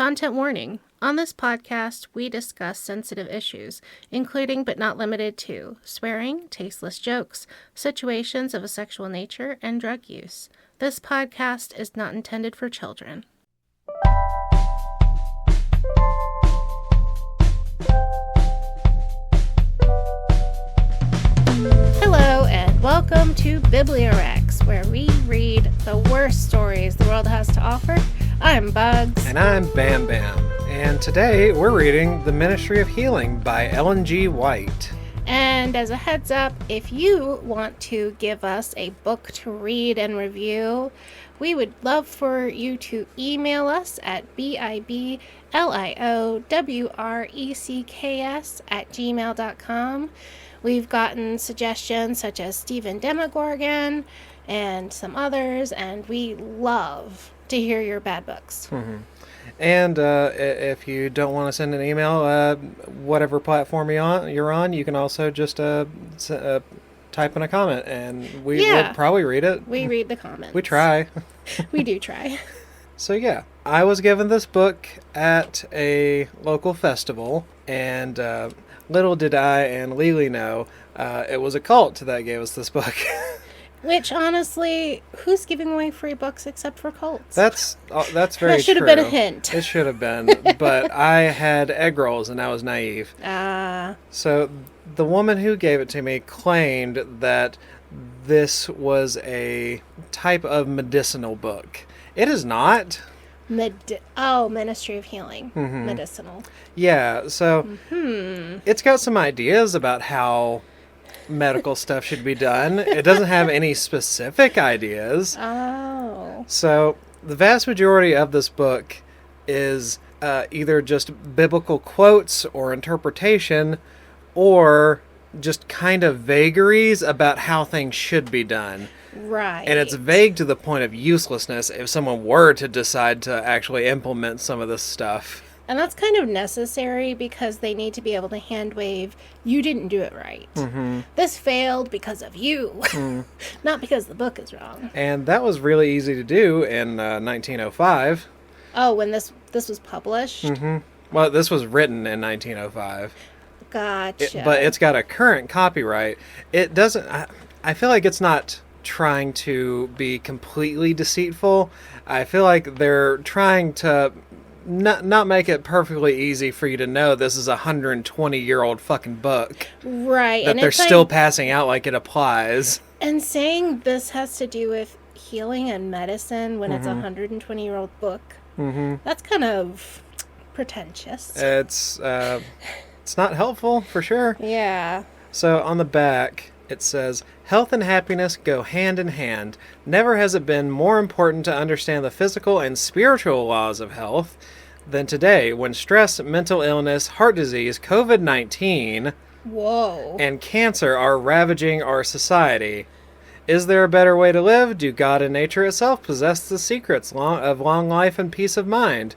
Content warning. On this podcast, we discuss sensitive issues, including but not limited to swearing, tasteless jokes, situations of a sexual nature, and drug use. This podcast is not intended for children. Hello, and welcome to BiblioWrecks, where we read the worst stories the world has to offer. I'm Bugs. And I'm BamBam. And today we're reading The Ministry of Healing by Ellen G. White. And as a heads up, if you want to give us a book to read and review, we would love for you to email us at bibliowrecks@gmail.com. We've gotten suggestions such as Stephen Demogorgon and some others, and we love to hear your bad books. Mm-hmm. And if you don't want to send an email, whatever platform you're on, you can also just type in a comment, and we'll probably read it. We read the comments. We try. We do try. So yeah, I was given this book at a local festival, and little did I and Lily know it was a cult that gave us this book. Which, honestly, who's giving away free books except for cults? That's very true. That should have been a hint. It should have been, but I had egg rolls and I was naive. So the woman who gave it to me claimed that this was a type of medicinal book. It is not. Ministry of Healing. Mm-hmm. Medicinal. Yeah, so it's got some ideas about how medical stuff should be done. It doesn't have any specific ideas. Oh. So the vast majority of this book is either just biblical quotes or interpretation, or just kind of vagaries about how things should be done. Right. And it's vague to the point of uselessness if someone were to decide to actually implement some of this stuff. And that's kind of necessary because they need to be able to hand wave, you didn't do it right. Mm-hmm. This failed because of you, not because the book is wrong. And that was really easy to do in 1905. Oh, when this was published? Mm-hmm. Well, this was written in 1905. Gotcha. But it's got a current copyright. It doesn't... I feel like it's not trying to be completely deceitful. I feel like they're trying to not make it perfectly easy for you to know this is a 120-year-old fucking book. Right. That they're still passing out like it applies. And saying this has to do with healing and medicine when it's a 120-year-old book, that's kind of pretentious. It's not helpful, for sure. Yeah. So on the back, it says, "Health and happiness go hand in hand. Never has it been more important to understand the physical and spiritual laws of health than today, when stress, mental illness, heart disease, COVID-19, and cancer are ravaging our society. Is there a better way to live? Do God and nature itself possess the secrets of long life and peace of mind?"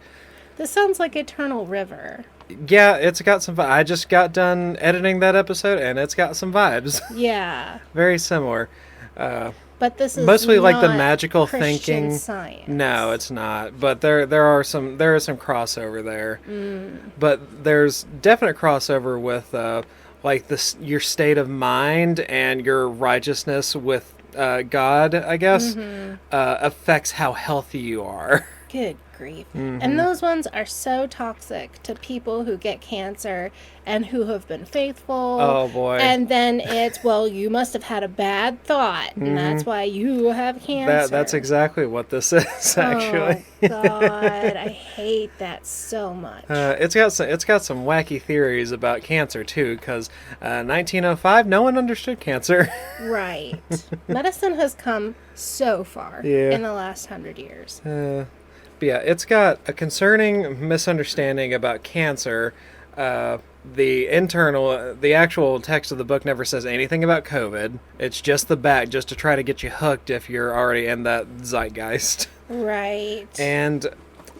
This sounds like Eternal River. Yeah, it's got some... I just got done editing that episode, and it's got some vibes. Yeah. Very similar. But this is mostly like the not magical Christian thinking. Science. No, it's not. But there is some crossover there. But there's definite crossover with like your state of mind and your righteousness with God, I guess, affects how healthy you are. Good grief. And those ones are so toxic to people who get cancer and who have been faithful. Oh, boy. And then it's, well, you must have had a bad thought, and that's why you have cancer. That's exactly what this is, actually. Oh, God. I hate that so much. It's got some wacky theories about cancer, too, because 1905, no one understood cancer. Right. Medicine has come so far in the last 100 years. But yeah, it's got a concerning misunderstanding about cancer. The actual text of the book never says anything about COVID. It's just the back, just to try to get you hooked if you're already in that zeitgeist. Right. And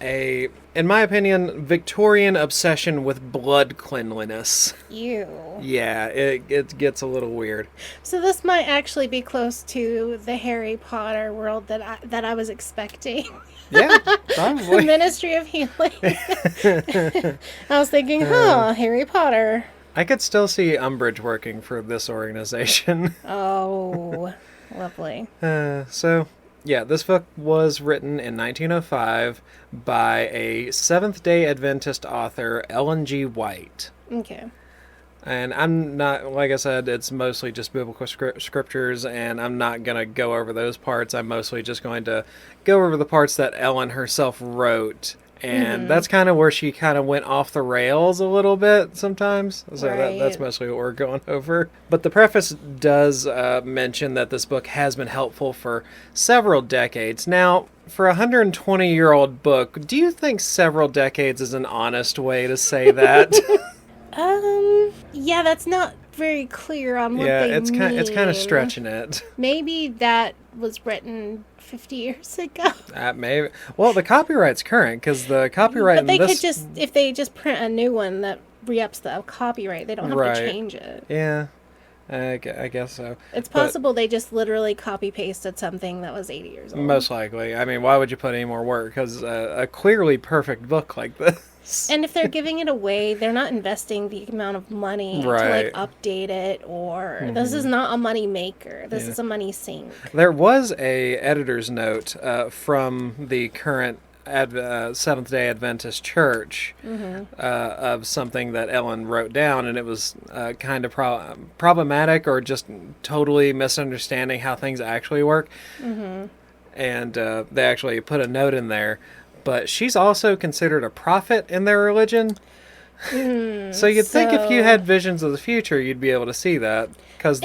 in my opinion, Victorian obsession with blood cleanliness. Ew. Yeah, it gets a little weird. So this might actually be close to the Harry Potter world that I was expecting. Yeah, The probably. Ministry of Healing. I was thinking, Harry Potter. I could still see Umbridge working for this organization. Oh, lovely. So, yeah, this book was written in 1905 by a Seventh-day Adventist author, Ellen G. White. Okay. And I'm not, like I said, it's mostly just biblical scriptures, and I'm not going to go over those parts. I'm mostly just going to go over the parts that Ellen herself wrote. And that's kind of where she kind of went off the rails a little bit sometimes. So Right. that's mostly what we're going over. But the preface does mention that this book has been helpful for several decades. Now, for a 120-year-old book, do you think several decades is an honest way to say that? Yeah, that's not very clear on what Yeah, they it's mean. it's kind of stretching it. Maybe that was written 50 years ago. Maybe. Well, the copyright's current because the copyright. But they in this, could just, if they just print a new one that re-ups the copyright, they don't have Right. to change it. Yeah, I guess so. It's But possible they just literally copy-pasted something that was 80 years old. most likely. I mean, why would you put any more work? Because a clearly perfect book like this. And if they're giving it away, they're not investing the amount of money Right. to like update it, or this is not a money maker. This is a money sink. There was a editor's note from the current Seventh-day Adventist Church of something that Ellen wrote down, and it was kind of problematic or just totally misunderstanding how things actually work. And they actually put a note in there. But she's also considered a prophet in their religion. So you'd think if you had visions of the future, you'd be able to see that. This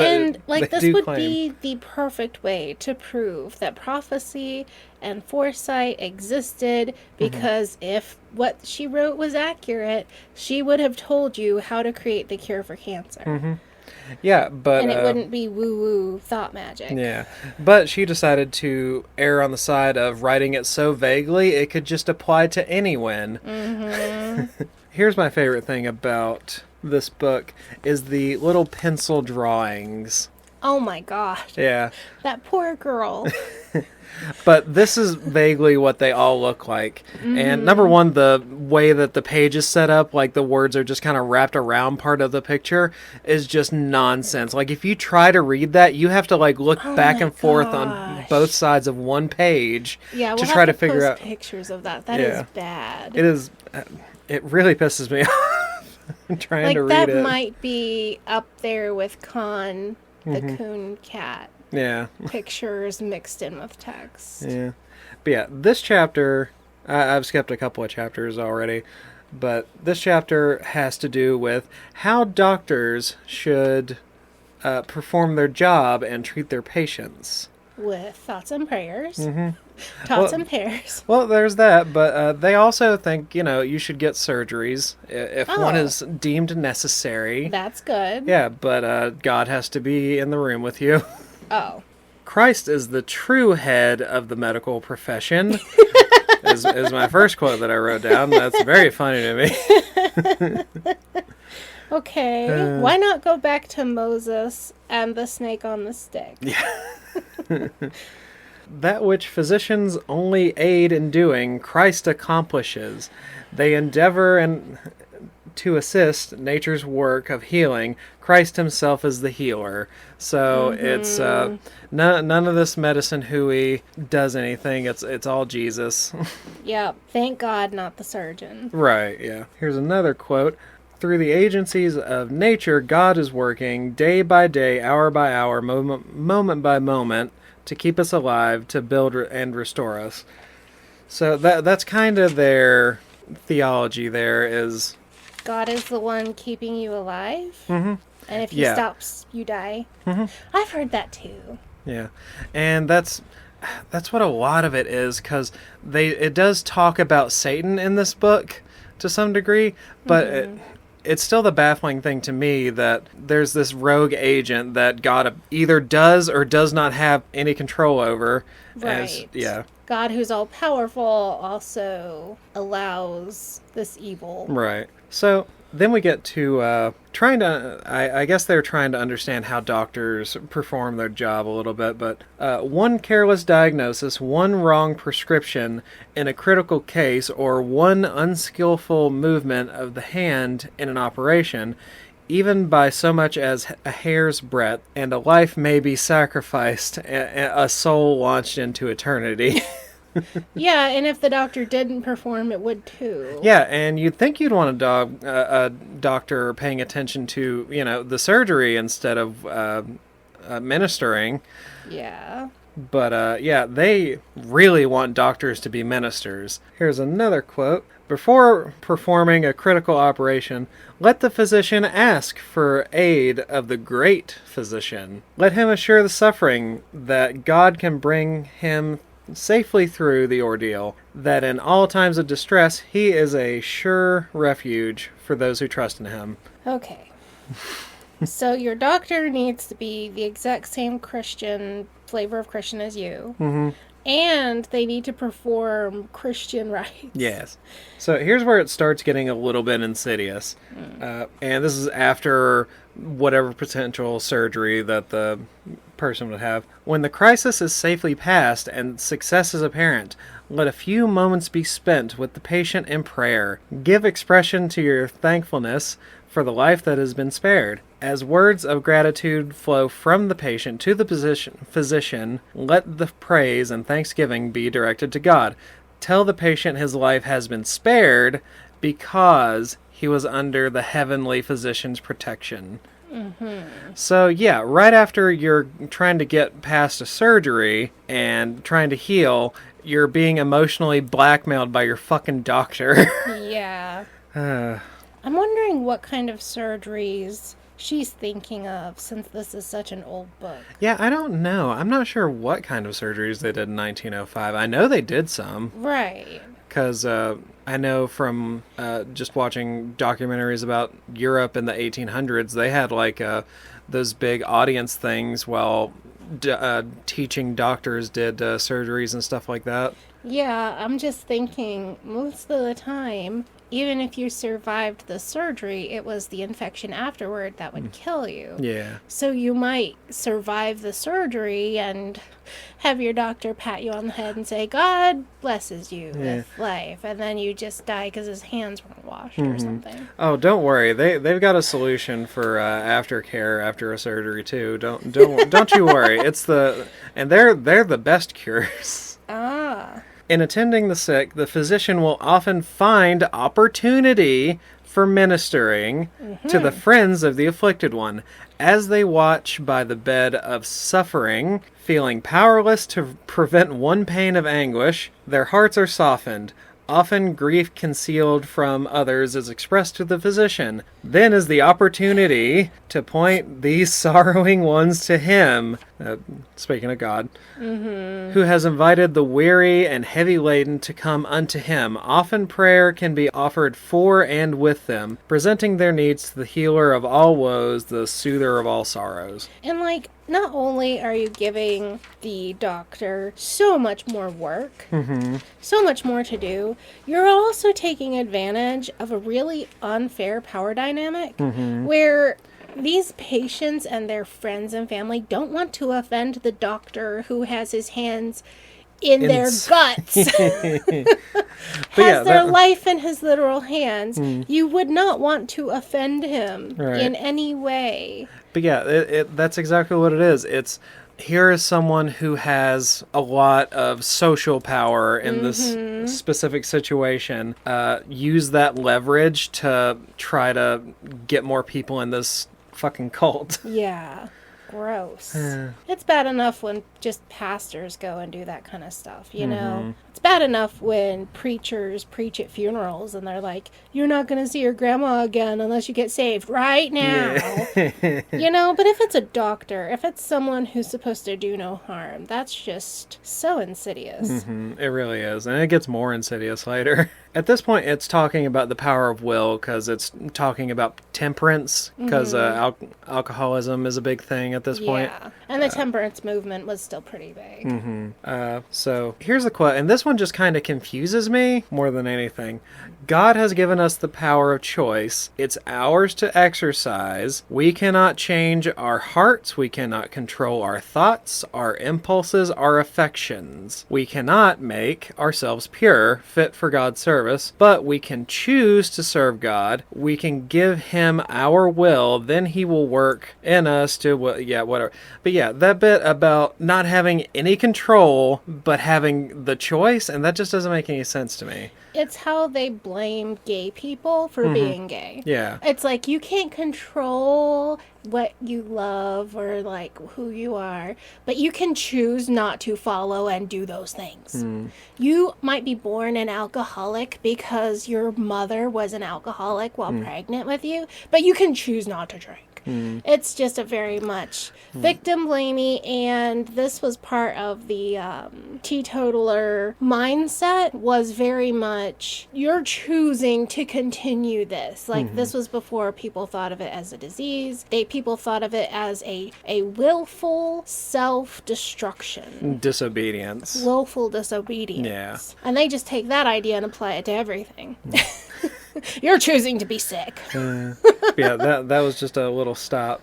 would be the perfect way to prove that prophecy and foresight existed, because if what she wrote was accurate, she would have told you how to create the cure for cancer. Yeah, but And it wouldn't be woo-woo thought magic. yeah, but she decided to err on the side of writing it so vaguely it could just apply to anyone. Here's my favorite thing about this book is the little pencil drawings. Oh my gosh. Yeah, That poor girl. but this is vaguely what they all look like. And number one, the way that the page is set up, like the words are just kind of wrapped around part of the picture, is just nonsense. Like if you try to read that, you have to like look back my and forth on gosh. both sides of one page Yeah, we'll to have try to to figure post out. pictures of that. That Yeah. is bad. It is. It really pisses me off. Trying like to read that it. might be up there with Con the coon cat Yeah. pictures mixed in with text. Yeah. But yeah, this chapter, I've skipped a couple of chapters already, but this chapter has to do with how doctors should perform their job and treat their patients. With thoughts and prayers. Well- Tots and pears. Well, there's that, but they also think, you should get surgeries if one Oh. is deemed necessary. That's good. Yeah, but God has to be in the room with you. Oh. Christ is the true head of the medical profession, is my first quote that I wrote down. That's very funny to me. Okay. Why not go back to Moses and the snake on the stick? That which physicians only aid in doing, Christ accomplishes. They endeavor to assist nature's work of healing. Christ himself is the healer. So it's none of this medicine hooey does anything. It's all Jesus. Yep. Thank God, not the surgeon. Right, yeah. Here's another quote. Through the agencies of nature, God is working day by day, hour by hour, moment by moment, to keep us alive, to build and restore us. So that's kind of their theology there is... God is the one keeping you alive. And if he Yeah. stops, you die. I've heard that too. Yeah, and that's what a lot of it is, because it does talk about Satan in this book to some degree, but it's still the baffling thing to me that there's this rogue agent that God either does or does not have any control over. Right. Yeah. God, who's all powerful, also allows this evil. Right. So then we get to trying to, I guess they're trying to understand how doctors perform their job a little bit, but one careless diagnosis, one wrong prescription in a critical case, or one unskillful movement of the hand in an operation, even by so much as a hair's breadth, and a life may be sacrificed, a soul launched into eternity. Yeah, and if the doctor didn't perform, it would too. Yeah, and you'd think you'd want a doctor paying attention to, the surgery instead of ministering. Yeah. But, yeah, they really want doctors to be ministers. Here's another quote. Before performing a critical operation, let the physician ask for aid of the great physician. Let him assure the suffering that God can bring him safely through the ordeal, that in all times of distress he is a sure refuge for those who trust in him. Okay. So your doctor needs to be the exact same Christian flavor of Christian as you. Mm-hmm. And they need to perform Christian rites. Yes. So here's where it starts getting a little bit insidious. And this is after whatever potential surgery that the person would have. When the crisis is safely past and success is apparent, let a few moments be spent with the patient in prayer. Give expression to your thankfulness for the life that has been spared. As words of gratitude flow from the patient to the physician, let the praise and thanksgiving be directed to God. Tell the patient his life has been spared because he was under the heavenly physician's protection. Mm-hmm. So, yeah, right after you're trying to get past a surgery and trying to heal, you're being emotionally blackmailed by your fucking doctor. Yeah. I'm wondering what kind of surgeries she's thinking of, since this is such an old book. Yeah, I don't know. I'm not sure what kind of surgeries they did in 1905. I know they did some. Right. Because I know from just watching documentaries about Europe in the 1800s, they had like those big audience things while teaching doctors did surgeries and stuff like that. Yeah, I'm just thinking most of the time, even if you survived the surgery, it was the infection afterward that would kill you. Yeah. So you might survive the surgery and have your doctor pat you on the head and say, God blesses you with life. And then you just die because his hands weren't washed or something. Oh, don't worry. They've got a solution for aftercare after a surgery too. Don't you worry. They're the best cures. Ah. In attending the sick, the physician will often find opportunity for ministering to the friends of the afflicted one. As they watch by the bed of suffering, feeling powerless to prevent one pain of anguish, their hearts are softened. Often grief concealed from others is expressed to the physician. Then is the opportunity to point these sorrowing ones to him, speaking of God, who has invited the weary and heavy laden to come unto him. Often prayer can be offered for and with them, presenting their needs to the healer of all woes, the soother of all sorrows. And not only are you giving the doctor so much more work, so much more to do, you're also taking advantage of a really unfair power dynamic where these patients and their friends and family don't want to offend the doctor who has his hands in their guts. Has their life in his literal hands. You would not want to offend him in any way. But yeah, that's exactly what it is. Here is someone who has a lot of social power in this specific situation. Use that leverage to try to get more people in this fucking cult. Yeah. gross. It's bad enough when just pastors go and do that kind of stuff, you know? It's bad enough when preachers preach at funerals and they're like, you're not going to see your grandma again unless you get saved right now. Yeah. You know, but if it's a doctor, if it's someone who's supposed to do no harm, that's just so insidious. It really is. And it gets more insidious later. At this point, it's talking about the power of will because it's talking about temperance because alcoholism is a big thing at this point. Yeah, and the temperance movement was still pretty big. So here's the quote, and this one just kind of confuses me more than anything. God has given us the power of choice. It's ours to exercise. We cannot change our hearts. We cannot control our thoughts, our impulses, our affections. We cannot make ourselves pure, fit for God's service, but we can choose to serve God. We can give him our will, then he will work in us to, whatever. But yeah, that bit about not having any control, but having the choice, and that just doesn't make any sense to me. It's how they blame gay people for being gay. Yeah. It's like you can't control what you love or like who you are, but you can choose not to follow and do those things. You might be born an alcoholic because your mother was an alcoholic while pregnant with you, but you can choose not to drink. It's just a very much victim blamey, and this was part of the teetotaler mindset, was very much you're choosing to continue this. Like this was before people thought of it as a disease. People thought of it as a willful self-destruction. Disobedience. Willful disobedience. Yeah. And they just take that idea and apply it to everything. You're choosing to be sick. Yeah, that was just a little stop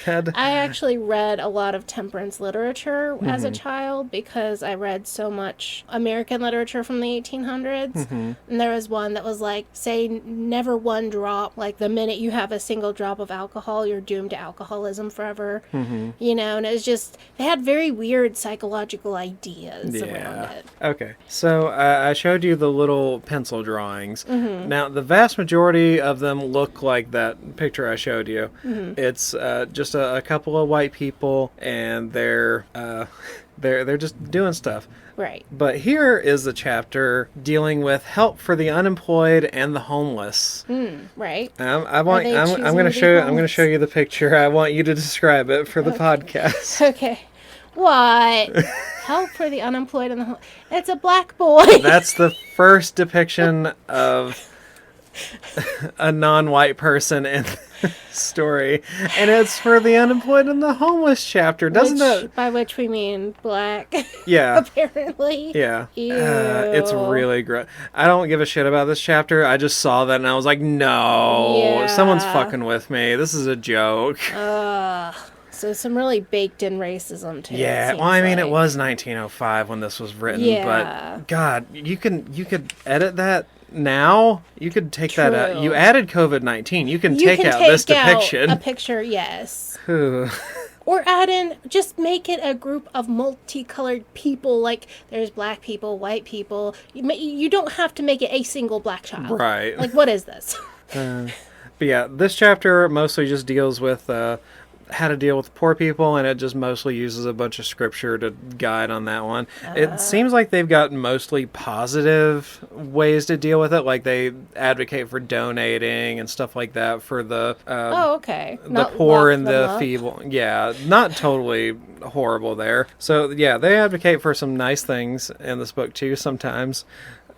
pad. I actually read a lot of temperance literature as a child because I read so much American literature from the 1800s. And there was one that was like, say, never one drop. Like the minute you have a single drop of alcohol, you're doomed to alcoholism forever. You know, and it was just, they had very weird psychological ideas around it. Okay, so I showed you the little pencil drawings. Now, the vast majority of them look like that picture I showed you. It's just a couple of white people, and they're just doing stuff. Right. But here is the chapter dealing with help for the unemployed and the homeless. Right. I'm going to show you the picture. I want you to describe it for the podcast. Okay. What? Help for the unemployed and the homeless. It's a black boy. That's the first depiction of a non-white person in the story, and it's for the unemployed and the homeless chapter, doesn't it? By which we mean black. Yeah. Apparently. Yeah. Ew. It's really gross. I don't give a shit about this chapter. I just saw that and I was like, no, someone's fucking with me. This is a joke. So some really baked in racism too. Yeah, well, I mean, it was 1905 when this was written, but God, you could edit that now. You could take that out. You added COVID-19. You can take out this depiction. A picture, yes. Ugh. Or add in, just make it a group of multicolored people. Like there's black people, white people. You don't have to make it a single black child. Right. Like, what is this? But yeah, this chapter mostly just deals with how to deal with poor people, and it just mostly uses a bunch of scripture to guide on that one. It seems like they've got mostly positive ways to deal with it, like they advocate for donating and stuff like that for the the poor and the feeble. Yeah, not totally horrible there. So yeah, they advocate for some nice things in this book too sometimes.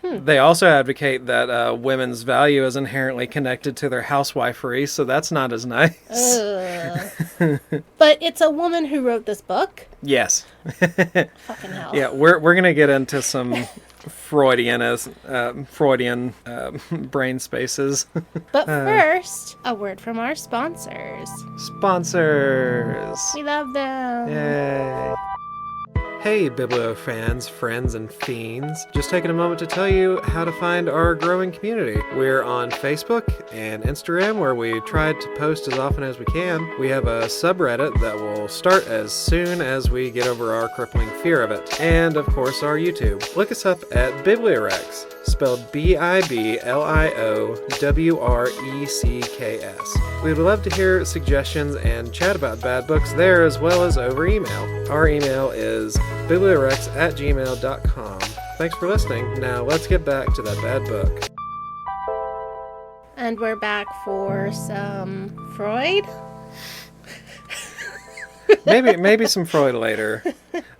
They also advocate that women's value is inherently connected to their housewifery, so that's not as nice. But it's a woman who wrote this book? Yes. Fucking hell. Yeah, we're going to get into some Freudian brain spaces. But first, a word from our sponsors. Sponsors! We love them. Yay! Hey, Biblio fans, friends, and fiends. Just taking a moment to tell you how to find our growing community. We're on Facebook and Instagram, where we try to post as often as we can. We have a subreddit that will start as soon as we get over our crippling fear of it. And, of course, our YouTube. Look us up at BiblioWrecks, spelled BiblioWrecks. We'd love to hear suggestions and chat about bad books there, as well as over email. Our email is BiblioWrecks@gmail.com. Thanks for listening. Now let's get back to that bad book. And we're back for some Freud. Maybe some Freud later.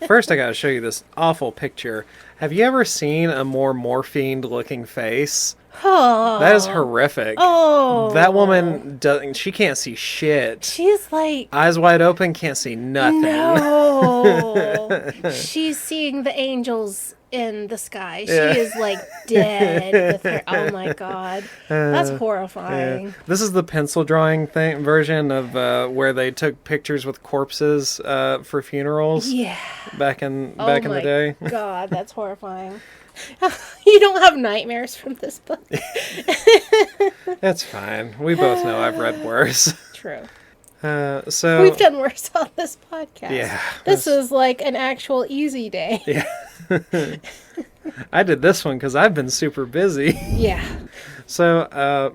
First, I gotta show you this awful picture. Have you ever seen a more morphined-looking face? Oh, That is horrific. Oh, That woman doesn't. She can't see shit. She's like Eyes wide open, can't see nothing. No, she's seeing the angels in the sky. She is like dead with her. Oh my god, that's horrifying. This is the pencil drawing version of where they took pictures with corpses for funerals. Yeah, back in the day. God, that's horrifying. You don't have nightmares from this book. That's fine. We both know I've read worse. True. So we've done worse on this podcast. Yeah. This is like an actual easy day. Yeah. I did this one because I've been super busy. Yeah. So,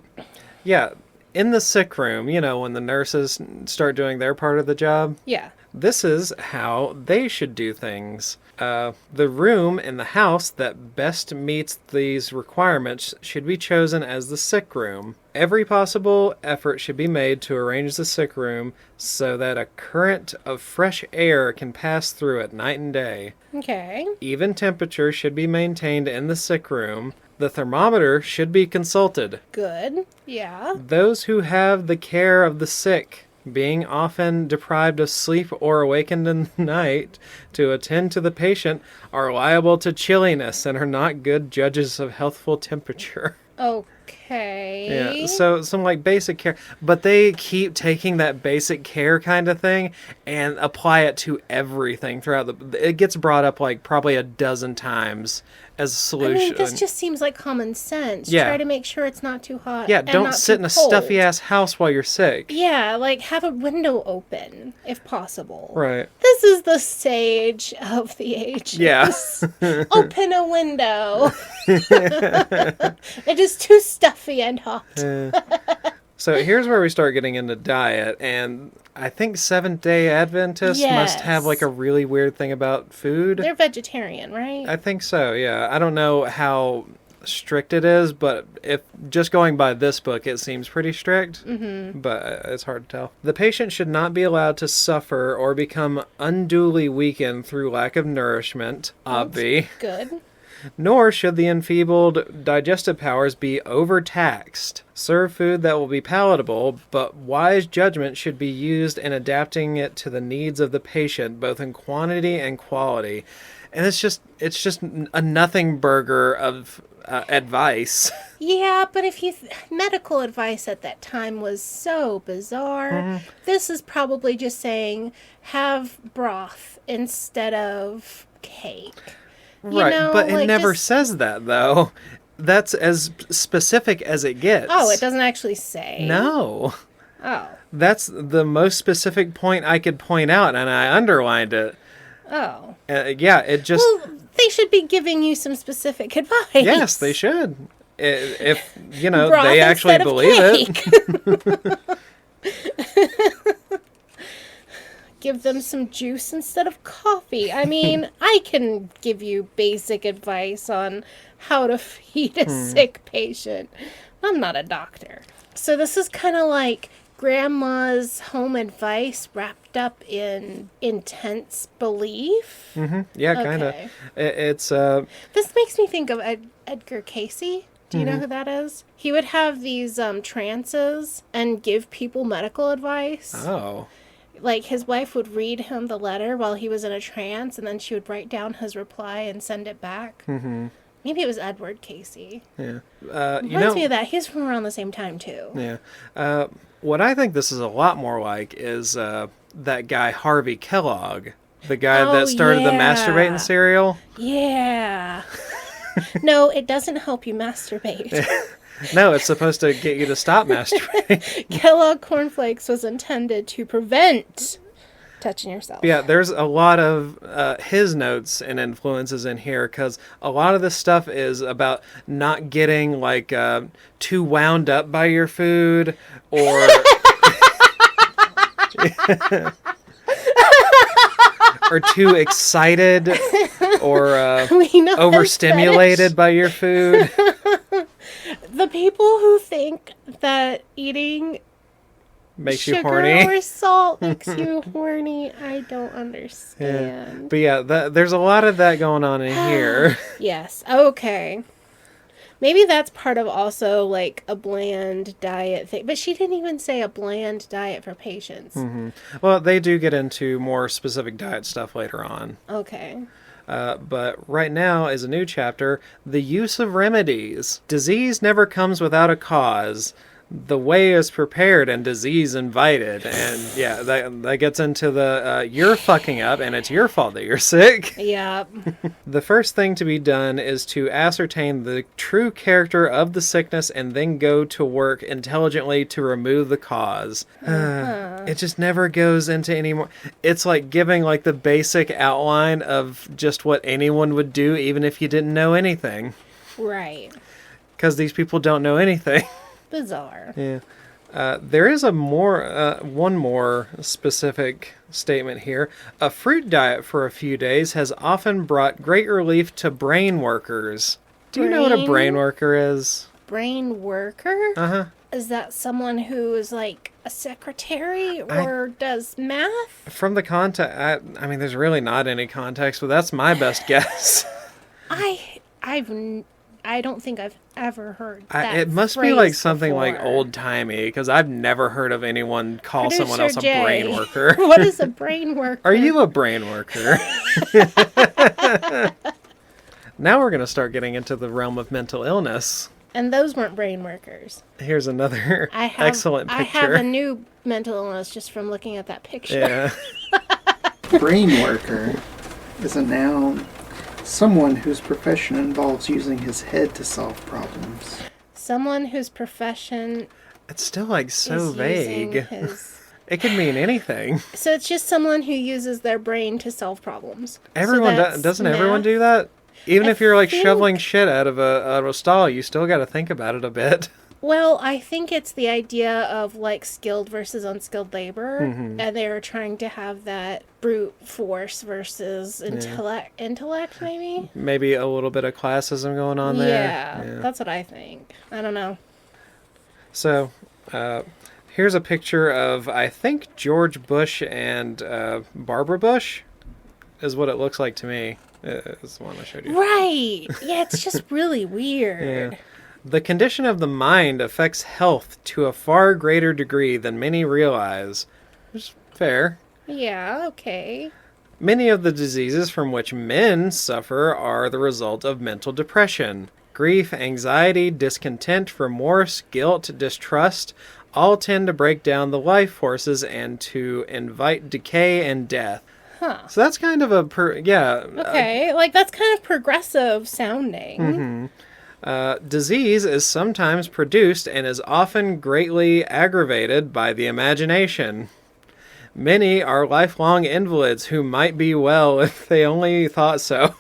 in the sick room, when the nurses start doing their part of the job. Yeah. This is how they should do things. The room in the house that best meets these requirements should be chosen as the sick room. Every possible effort should be made to arrange the sick room so that a current of fresh air can pass through it night and day. Okay. Even temperature should be maintained in the sick room. The thermometer should be consulted. Good. Yeah. Those who have the care of the sick, being often deprived of sleep or awakened in the night to attend to the patient, are liable to chilliness and are not good judges of healthful temperature. Okay. Yeah, so some basic care, but they keep taking that basic care kind of thing and apply it to everything throughout it gets brought up probably a dozen times as a solution. I mean, this just seems like common sense. Yeah. Try to make sure it's not too hot. Yeah, and don't not sit too in a cold. stuffy ass house while you're sick. Yeah, have a window open if possible. Right. This is the sage of the ages. Yeah. Open a window. It is too stuffy and hot. So here's where we start getting into diet, and I think Seventh-day Adventists must have a really weird thing about food. They're vegetarian, right? I think so, yeah. I don't know how strict it is, but if just going by this book, it seems pretty strict, but it's hard to tell. The patient should not be allowed to suffer or become unduly weakened through lack of nourishment, obvi. Good. Nor should the enfeebled digestive powers be overtaxed. Serve food that will be palatable, but wise judgment should be used in adapting it to the needs of the patient, both in quantity and quality. And it's just a nothing burger of advice. Yeah, but medical advice at that time was so bizarre. Mm-hmm. This is probably just saying have broth instead of cake. Right, but it never says that, though. That's as specific as it gets. Oh, it doesn't actually say? No. Oh. That's the most specific point I could point out, and I underlined it. Oh. Yeah, it just... Well, they should be giving you some specific advice. Yes, they should. If, Broth they actually believe it. Give them some juice instead of coffee. I mean, I can give you basic advice on how to feed a sick patient. I'm not a doctor. So this is kind of like grandma's home advice wrapped up in intense belief. Mm-hmm. Yeah, kind of. Okay. It's This makes me think of Edgar Casey. Do you know who that is? He would have these trances and give people medical advice. Oh. His wife would read him the letter while he was in a trance, and then she would write down his reply and send it back. Mm-hmm. Maybe it was Edward Casey. Yeah. Reminds me of that. He's from around the same time, too. Yeah. What I think this is a lot more like is that guy Harvey Kellogg. The guy that started the masturbating cereal? Yeah. No, it doesn't help you masturbate. No, it's supposed to get you to stop masturbating. Kellogg Cornflakes was intended to prevent touching yourself. Yeah, there's a lot of his notes and influences in here, because a lot of this stuff is about not getting like too wound up by your food, or or too excited, or overstimulated by your food. The people who think that eating makes you sugar horny or salt makes you horny, I don't understand. Yeah. But yeah, there's a lot of that going on in here. Yes. Okay. Maybe that's part of also like a bland diet thing. But she didn't even say a bland diet for patients. Mm-hmm. Well, they do get into more specific diet stuff later on. Okay. But right now is a new chapter, the use of remedies. Disease never comes without a cause. The way is prepared and disease invited. And yeah, that gets into the you're fucking up and it's your fault that you're sick. Yeah. The first thing to be done is to ascertain the true character of the sickness and then go to work intelligently to remove the cause. It just never goes into any more. It's like giving like the basic outline of just what anyone would do even if you didn't know anything. Right. Because these people don't know anything. Bizarre. Yeah. There is one more specific statement here. A fruit diet for a few days has often brought great relief to brain workers. Do you know what a brain worker is? Brain worker? Uh-huh. Is that someone who is like a secretary or does math? From the context, I mean, there's really not any context, but that's my best guess. I don't think I've ever heard that. It must be like something before. Like old-timey, because I've never heard of anyone call someone else a brain worker. What is a brain worker? Are you a brain worker? Now we're going to start getting into the realm of mental illness. And those weren't brain workers. Here's another excellent picture. I have a new mental illness just from looking at that picture. Yeah. Brain worker is a noun. Someone whose profession involves using his head to solve problems. Someone whose profession... It's still like so vague. It could mean anything. So it's just someone who uses their brain to solve problems. Everyone doesn't everyone do that? Even if you're like shoveling shit out of a stall, you still got to think about it a bit. Well, I think it's the idea of like skilled versus unskilled labor, and they're trying to have that brute force versus intellect, maybe? Maybe a little bit of classism going on there. Yeah, that's what I think. I don't know. So, here's a picture of, I think, George Bush and Barbara Bush, is what it looks like to me. It's the one I showed you. Right! Yeah, it's just really weird. Yeah. The condition of the mind affects health to a far greater degree than many realize. Which is fair. Yeah, okay. Many of the diseases from which men suffer are the result of mental depression. Grief, anxiety, discontent, remorse, guilt, distrust all tend to break down the life forces and to invite decay and death. Huh. So that's kind of Okay, like that's kind of progressive sounding. Mm-hmm. Disease is sometimes produced and is often greatly aggravated by the imagination. Many are lifelong invalids who might be well if they only thought so.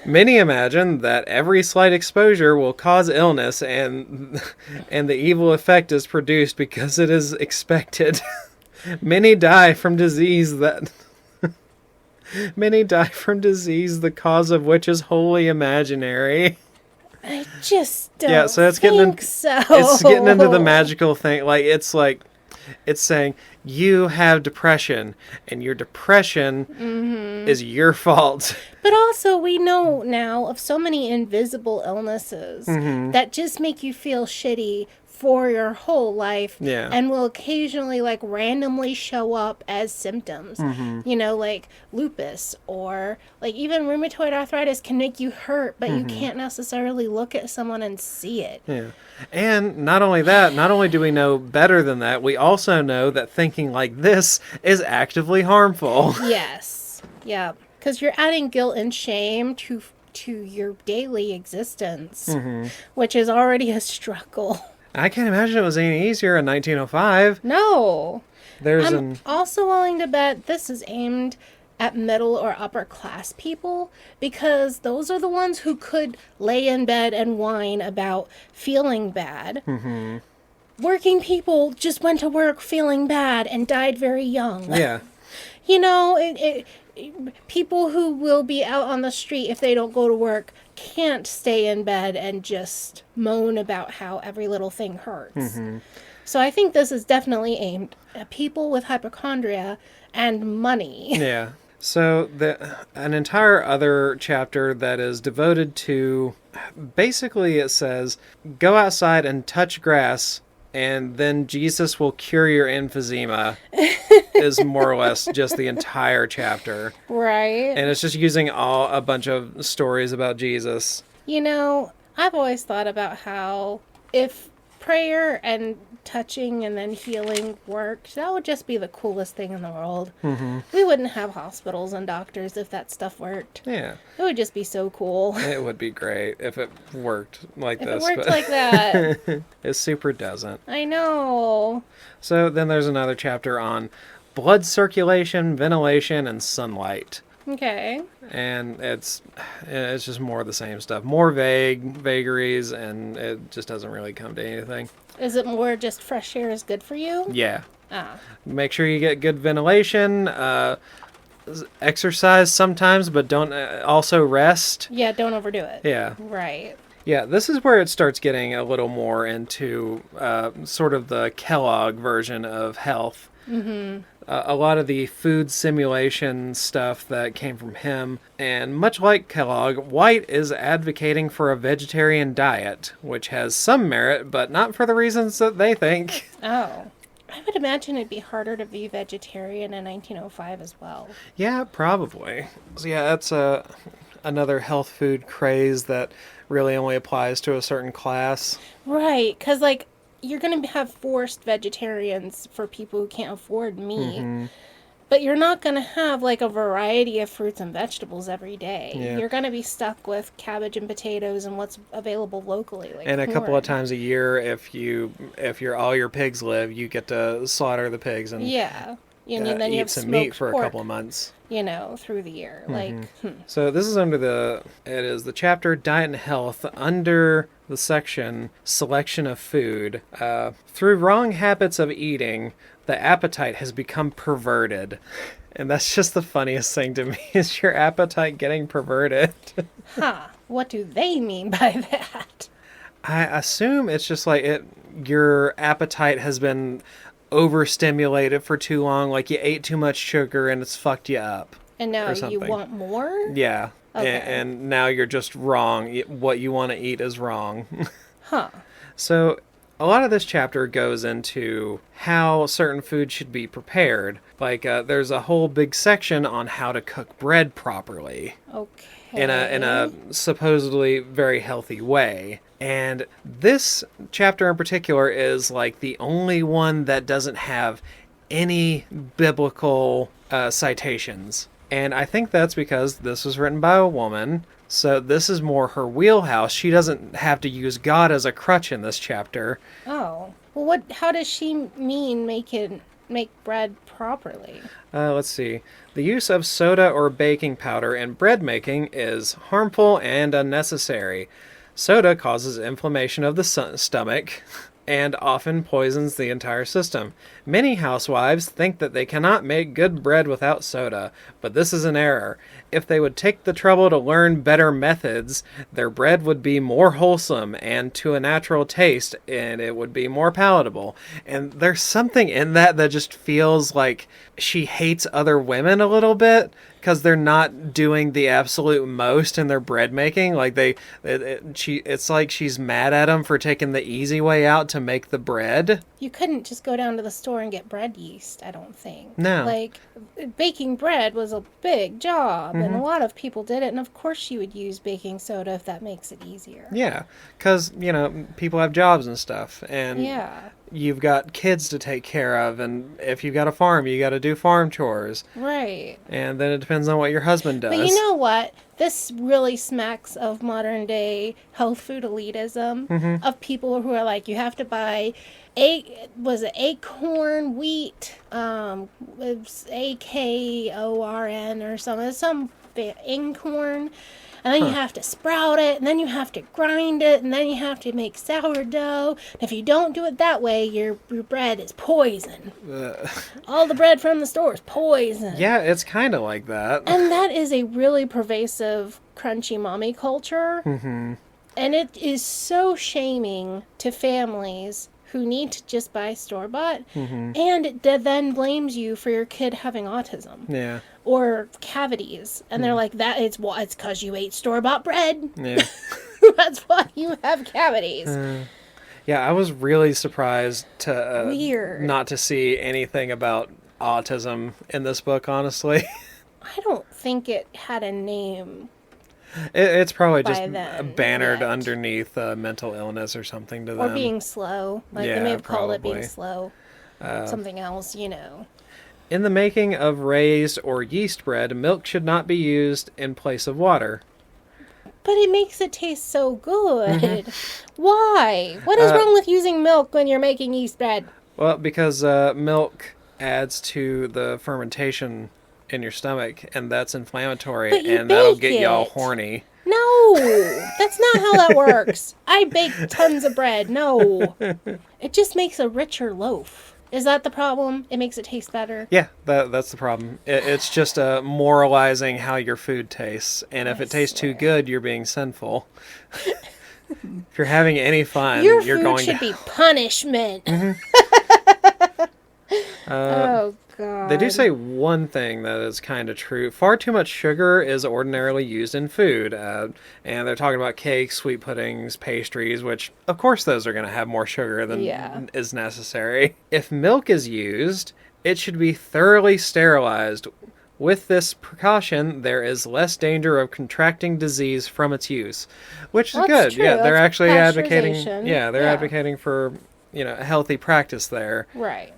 Many imagine that every slight exposure will cause illness and the evil effect is produced because it is expected. Many die from disease the cause of which is wholly imaginary. I just don't so so. It's getting into the magical thing. It's saying you have depression and your depression is your fault. But also we know now of so many invisible illnesses that just make you feel shitty for your whole life, Yeah. and will occasionally like randomly show up as symptoms. You know, like lupus or like even rheumatoid arthritis can make you hurt, but you can't necessarily look at someone and see it. Yeah. And not only that, not only do we know better than that, we also know that thinking like this is actively harmful. Yes. Yeah. Because you're adding guilt and shame to your daily existence, which is already a struggle. I can't imagine it was any easier in 1905. No. There's I'm also willing to bet this is aimed at middle or upper class people, because those are the ones who could lay in bed and whine about feeling bad. Working people just went to work feeling bad and died very young. Yeah. You know, people who will be out on the street if they don't go to work can't stay in bed and just moan about how every little thing hurts. So I think this is definitely aimed at people with hypochondria and money. Yeah. So an entire other chapter that is devoted to, basically it says, go outside and touch grass and then Jesus will cure your emphysema is more or less just the entire chapter. Right. And it's just using a bunch of stories about Jesus. You know, I've always thought about how if prayer and touching and then healing worked, that would just be the coolest thing in the world. We wouldn't have hospitals and doctors if that stuff worked. Yeah. It would just be so cool. It would be great if it worked like If this. it worked like that. It super doesn't. I know. So then there's another chapter on blood circulation, ventilation, and sunlight. Okay. And it's just more of the same stuff. More vagaries, and it just doesn't really come to anything. Is it more just fresh air is good for you? Yeah. Ah. Make sure you get good ventilation. Exercise sometimes, but don't also rest. Yeah, don't overdo it. Yeah. Right. Yeah, this is where it starts getting a little more into sort of the Kellogg version of health. A lot of the food simulation stuff that came from him. And much like Kellogg, White is advocating for a vegetarian diet, which has some merit, but not for the reasons that they think. Oh. I would imagine it'd be harder to be vegetarian in 1905 as well. Yeah, probably. So yeah, that's another health food craze that really only applies to a certain class. Right, because, like, you're going to have forced vegetarians for people who can't afford meat. But you're not going to have, like, a variety of fruits and vegetables every day. Yeah. You're going to be stuck with cabbage and potatoes and what's available locally. Like And a couple of corn. times a year, if all your pigs live, you get to slaughter the pigs and Yeah. And then you eat have some smoked meat for pork, a couple of months. you know, through the year. Like, So this is it is the chapter Diet and Health under the section Selection of Food. Through wrong habits of eating, the appetite has become perverted. And that's just the funniest thing to me, is your appetite getting perverted. what do they mean by that? I assume it's just like your appetite has been overstimulated for too long, like you ate too much sugar and it's fucked you up. And now Or you something. want more? Yeah. Okay. And now you're just wrong. What you want to eat is wrong. Huh. So a lot of this chapter goes into how certain foods should be prepared. Like there's a whole big section on how to cook bread properly Okay. in a supposedly very healthy way. And this chapter in particular is like the only one that doesn't have any biblical citations. And I think that's because this was written by a woman. So this is more her wheelhouse. She doesn't have to use God as a crutch in this chapter. Oh. Well, how does she mean make bread properly? Let's see. The use of soda or baking powder in bread making is harmful and unnecessary. Soda causes inflammation of the stomach and often poisons the entire system. Many housewives think that they cannot make good bread without soda, but this is an error. if they would take the trouble to learn better methods, their bread would be more wholesome and to a natural taste, and it would be more palatable. And there's something in that just feels like she hates other women a little bit, because they're not doing the absolute most in their bread making. Like it's like she's mad at them for taking the easy way out to make the bread. You couldn't just go down to the store and get bread yeast, I don't think. No. Like, baking bread was a big job, and a lot of people did it, and of course you would use baking soda if that makes it easier. Yeah, because, people have jobs and stuff, and you've got kids to take care of, and if you've got a farm, you got to do farm chores. Right. And then it depends on what your husband does. But you know what? This really smacks of modern day health food elitism, of people who are like, you have to buy acorn wheat, it's AKORN or something, some incorn. And then you have to sprout it, and then you have to grind it, and then you have to make sourdough. If you don't do it that way, your bread is poison. All the bread from the store is poison. Yeah, it's kind of like that. And that is a really pervasive crunchy mommy culture. Mm-hmm. And it is so shaming to families who need to just buy store-bought, and it then blames you for your kid having autism. Yeah. Or cavities. And they're like, it's because you ate store-bought bread. Yeah. That's why you have cavities. Yeah, I was really surprised to Weird. Not to see anything about autism in this book, honestly. I don't think it had a name. It's probably just then, bannered yet. underneath mental illness or something to Or them. being slow. Like, Yeah, they may have called it probably. being slow. Something else, In the making of raised or yeast bread, milk should not be used in place of water. But it makes it taste so good. Why? What is wrong with using milk when you're making yeast bread? Well, because milk adds to the fermentation in your stomach, and that's inflammatory, But you and that'll bake get y'all it. horny. No, that's not how that works. I bake tons of bread. No. It just makes a richer loaf. Is that the problem? It makes it taste better? Yeah, that's the problem. It's just moralizing how your food tastes, and if it tastes too good, you're being sinful. If you're having any fun, Your you're food going should to... be punishment. Oh, God. They do say one thing that is kind of true. Far too much sugar is ordinarily used in food. And they're talking about cakes, sweet puddings, pastries, which, of course, those are going to have more sugar than is necessary. If milk is used, it should be thoroughly sterilized. With this precaution, there is less danger of contracting disease from its use, which is good. True. Yeah, they're That's actually advocating. pasteurization. Yeah, they're advocating for a healthy practice there. Right.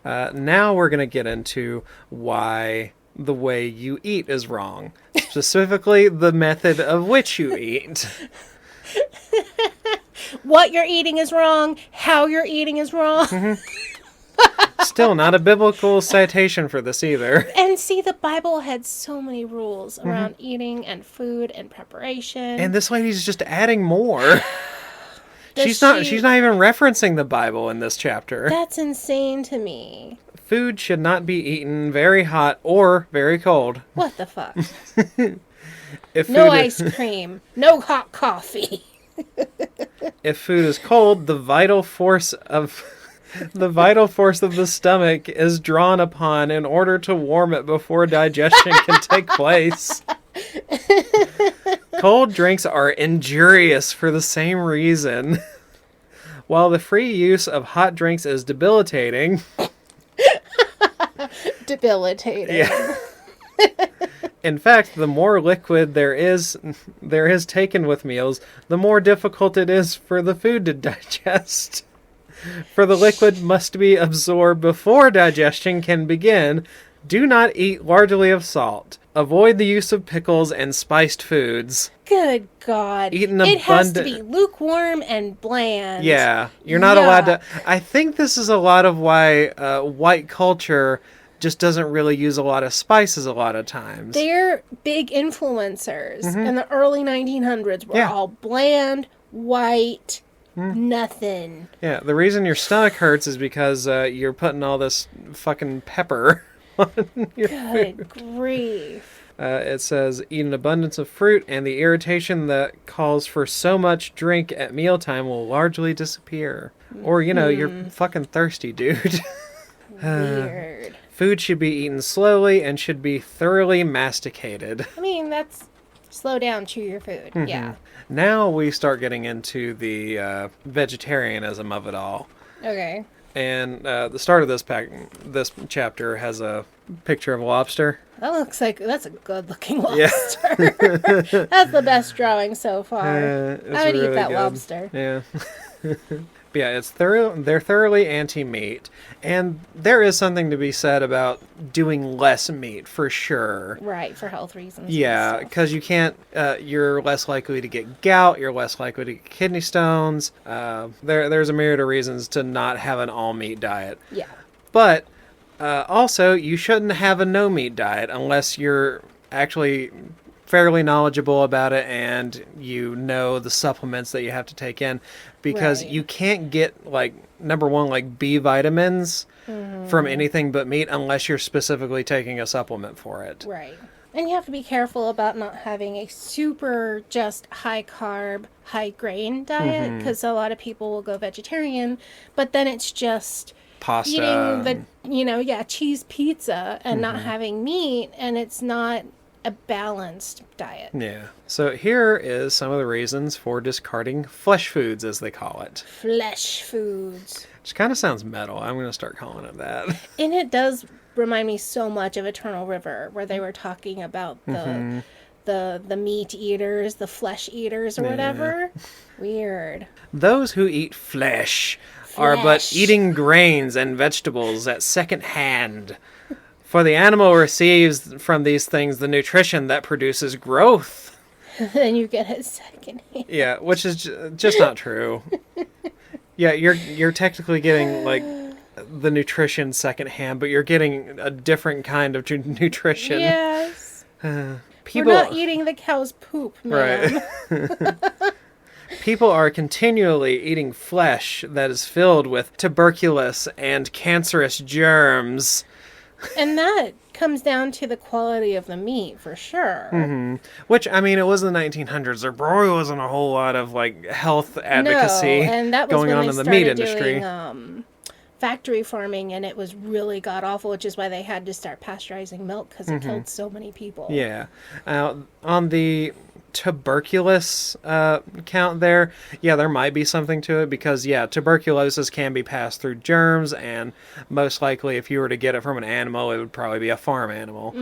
Now we're going to get into why the way you eat is wrong. Specifically, the method of which you eat. What you're eating is wrong. How you're eating is wrong. Still not a biblical citation for this either. And see, the Bible had so many rules around eating and food and preparation. And this lady's just adding more. She's not even referencing the Bible in this chapter. That's insane to me. Food should not be eaten very hot or very cold. What the fuck? No ice cream. No hot coffee. If food is cold, the vital force of the stomach is drawn upon in order to warm it before digestion can take place. Cold drinks are injurious for the same reason. While the free use of hot drinks is debilitating. Debilitating. Yeah. In fact, the more liquid there is taken with meals, the more difficult it is for the food to digest. For the liquid must be absorbed before digestion can begin. Do not eat largely of salt. Avoid the use of pickles and spiced foods. Good God. It has to be lukewarm and bland. Yeah, you're not allowed to... I think this is a lot of why white culture just doesn't really use a lot of spices a lot of times. They're big influencers in the early 1900s. Were all bland, white, nothing. Yeah, the reason your stomach hurts is because you're putting all this fucking pepper on your food. Good grief. It says, eat an abundance of fruit, and the irritation that calls for so much drink at mealtime will largely disappear. Or, you're fucking thirsty, dude. Weird. Food should be eaten slowly and should be thoroughly masticated. I mean, that's slow down, chew your food. Yeah. Now we start getting into the vegetarianism of it all. Okay. And the start of this chapter has a picture of a lobster. That looks like that's a good-looking lobster. That's the best drawing so far. I would really eat that good. lobster. Yeah. But yeah, they're thoroughly anti-meat, and there is something to be said about doing less meat for sure. Right, for health reasons. Yeah, because you can't. You're less likely to get gout. You're less likely to get kidney stones. There's a myriad of reasons to not have an all-meat diet. Yeah. But also, you shouldn't have a no-meat diet unless you're actually fairly knowledgeable about it and you know the supplements that you have to take in, because you can't get, number one, B vitamins from anything but meat unless you're specifically taking a supplement for it. Right. And you have to be careful about not having a super just high carb, high grain diet, because a lot of people will go vegetarian, but then it's just Pasta. eating the, cheese pizza and not having meat, and it's not a balanced diet. Yeah. So here is some of the reasons for discarding flesh foods, as they call it. Flesh foods. Which kind of sounds metal. I'm going to start calling it that. And it does remind me so much of Eternal River, where they were talking about the meat eaters, the flesh eaters, or whatever. Weird. Those who eat flesh are but eating grains and vegetables at second hand. For the animal receives from these things the nutrition that produces growth. Then you get it second hand. Yeah, which is just not true. Yeah, you're technically getting the nutrition second hand, but you're getting a different kind of nutrition. Yes. We're not eating the cow's poop, man. Right. People are continually eating flesh that is filled with tuberculous and cancerous germs. And that comes down to the quality of the meat, for sure. Which, I mean, it was the 1900s. There probably wasn't a whole lot of, health advocacy and that was going when on they in the meat started industry. Doing, factory farming, and it was really god-awful, which is why they had to start pasteurizing milk, because it killed so many people. Yeah. On the tuberculous count there, there might be something to it, because tuberculosis can be passed through germs, and most likely if you were to get it from an animal, it would probably be a farm animal.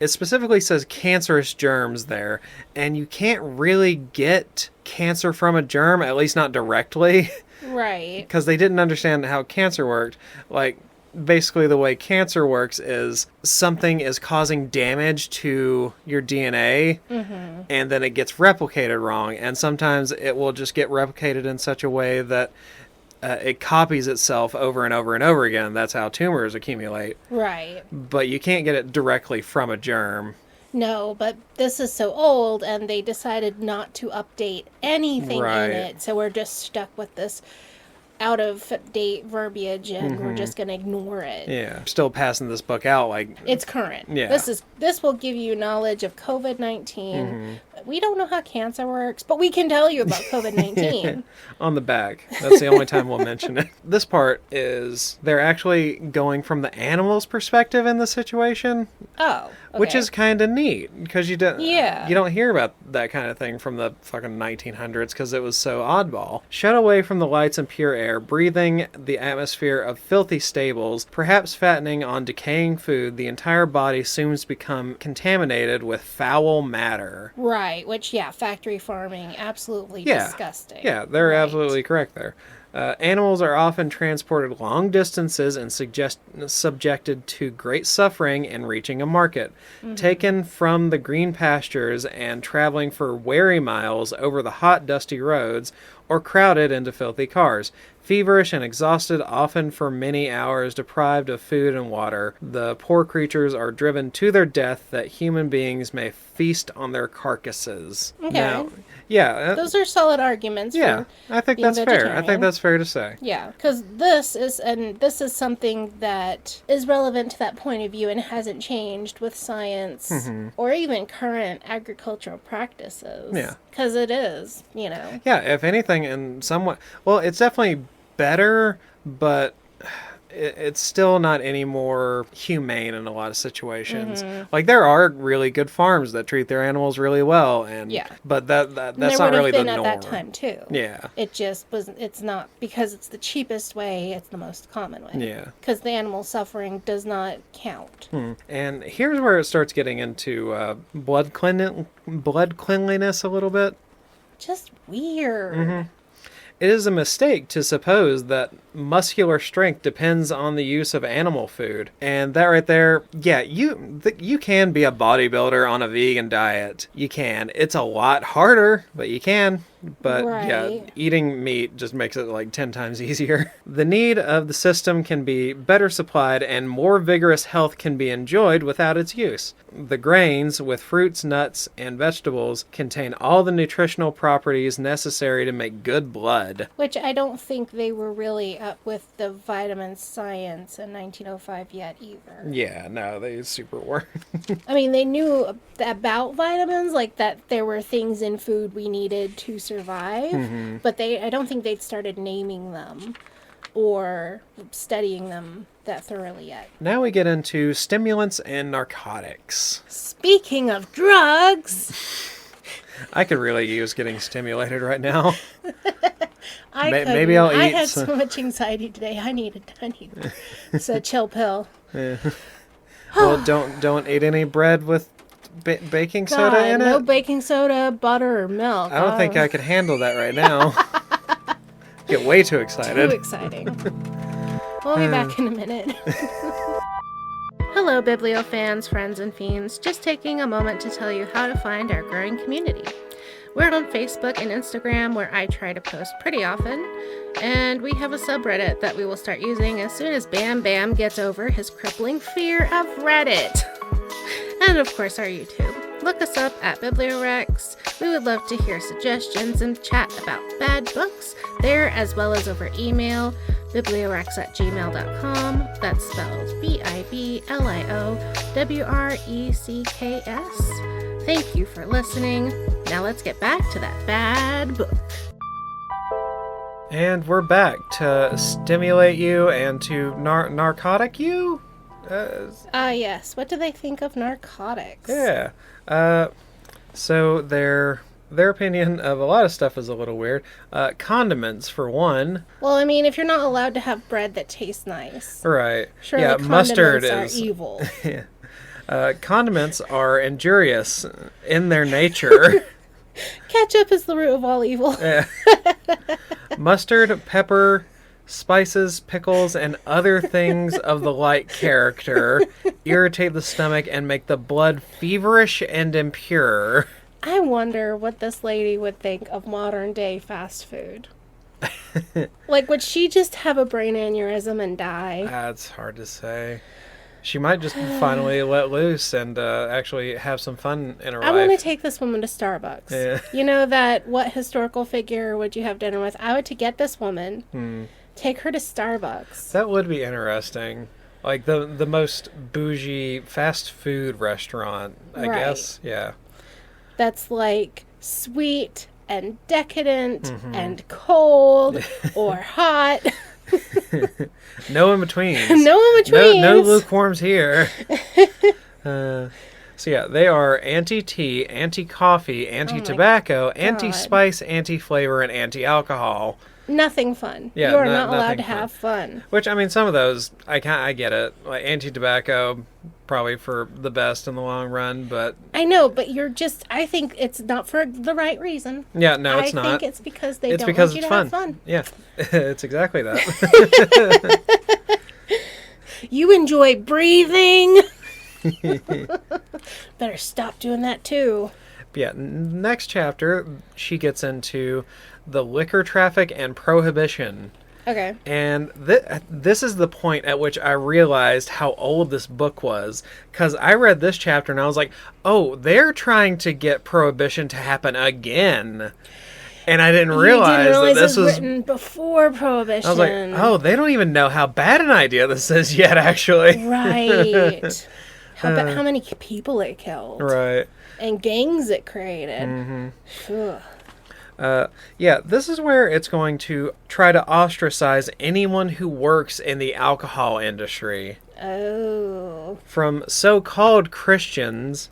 It specifically says cancerous germs there, and you can't really get cancer from a germ, at least not directly. Right. Because they didn't understand how cancer worked. Basically the way cancer works is something is causing damage to your DNA, and then it gets replicated wrong, and sometimes it will just get replicated in such a way that it copies itself over and over and over again. That's how tumors accumulate. Right. But you can't get it directly from a germ. No, but this is so old, and they decided not to update anything in it, so we're just stuck with this out-of-date verbiage, and we're just going to ignore it. Yeah. Still passing this book out it's current. Yeah. This will give you knowledge of COVID-19. We don't know how cancer works, but we can tell you about COVID-19. On the back. That's the only time we'll mention it. This part is they're actually going from the animal's perspective in the situation. Oh, okay. Which is kind of neat, because you don't hear about that kind of thing from the fucking 1900s, because it was so oddball. Shut away from the lights and pure air, breathing the atmosphere of filthy stables, perhaps fattening on decaying food, the entire body soon become contaminated with foul matter. Right, which, factory farming, absolutely disgusting. Yeah, they're absolutely correct there. Animals are often transported long distances and subjected to great suffering in reaching a market. Taken from the green pastures and traveling for weary miles over the hot, dusty roads, or crowded into filthy cars. Feverish and exhausted, often for many hours, deprived of food and water, the poor creatures are driven to their death that human beings may feast on their carcasses. Okay. Now, Yeah. Those are solid arguments. Yeah, for I think being that's fair. I vegetarian. think that's fair to say. Yeah, because this is something that is relevant to that point of view and hasn't changed with science or even current agricultural practices. Yeah. Because it is, you know. Yeah, if anything, in somewhat... Well, it's definitely better, but it's still not any more humane in a lot of situations. Like, there are really good farms that treat their animals really well, and but that's not really the norm. There would have been at that time, too. Yeah. It just was... It's not... Because it's the cheapest way, it's the most common way. Yeah. Because the animal suffering does not count. And here's where it starts getting into blood cleanliness a little bit. Just weird. It is a mistake to suppose that muscular strength depends on the use of animal food. And that right there, yeah, you can be a bodybuilder on a vegan diet. You can. It's a lot harder, but you can. But yeah, eating meat just makes it like 10 times easier. The need of the system can be better supplied and more vigorous health can be enjoyed without its use. The grains with fruits, nuts, and vegetables contain all the nutritional properties necessary to make good blood. Which I don't think they were really up with the vitamin science in 1905 yet either. Yeah, no, they super were. I mean, they knew about vitamins, like that there were things in food we needed to survive, but I don't think they'd started naming them or studying them that thoroughly yet. Now we get into stimulants and narcotics. Speaking of drugs... I could really use getting stimulated right now. Maybe I'll eat. I had so much anxiety today. I need it's a chill pill. Yeah. Well, don't eat any bread with baking soda in it. No baking soda, butter, or milk. I don't think I could handle that right now. Get way too excited. Too exciting. We'll be back in a minute. Hello, Biblio fans, friends, and fiends. Just taking a moment to tell you how to find our growing community. We're on Facebook and Instagram, where I try to post pretty often, and we have a subreddit that we will start using as soon as BamBam gets over his crippling fear of Reddit. And of course, our YouTube. Look us up at BiblioWrecks. We would love to hear suggestions and chat about bad books there, as well as over email, BiblioWrecks@gmail.com. That's spelled BiblioWrecks. Thank you for listening. Now let's get back to that bad book. And we're back to stimulate you and to narcotic you? Yes. What do they think of narcotics? Yeah. So their opinion of a lot of stuff is a little weird. Condiments, for one. Well, I mean, if you're not allowed to have bread that tastes nice. Right. Surely yeah, mustard are is evil. Yeah. Condiments are injurious in their nature. Ketchup is the root of all evil. Yeah. Mustard, pepper, spices, pickles, and other things of the like character irritate the stomach and make the blood feverish and impure. I wonder what this lady would think of modern day fast food. Like, would she just have a brain aneurysm and die? That's hard to say. She might just finally let loose and actually have some fun in her life. I want to take this woman to Starbucks. Yeah. You know what historical figure would you have dinner with? I would to get this woman, take her to Starbucks. That would be interesting. Like the most bougie fast food restaurant, I guess. Yeah. That's like sweet and decadent and cold or hot. No in betweens. No in betweens. No lukewarms here. So yeah, they are anti-tea, anti-coffee, anti-tobacco, anti-spice, anti-flavor, and anti-alcohol. Nothing fun. Yeah, you are not allowed to have fun. Which, I mean, some of those, I get it. Like anti-tobacco, probably for the best in the long run, but... I know, but I think it's not for the right reason. Yeah, no, it's not. I think it's because they don't want you to have fun. Yeah, it's exactly that. You enjoy breathing. Better stop doing that, too. Yeah, next chapter, she gets into the liquor traffic and prohibition. Okay. And this is the point at which I realized how old this book was. Because I read this chapter and I was like, oh, they're trying to get prohibition to happen again. And I didn't realize that this was written before Prohibition. I was like, oh, they don't even know how bad an idea this is yet, actually. Right. How many people it killed. Right. And gangs it created. Mm-hmm. Yeah, this is where it's going to try to ostracize anyone who works in the alcohol industry. Oh. From so-called Christians,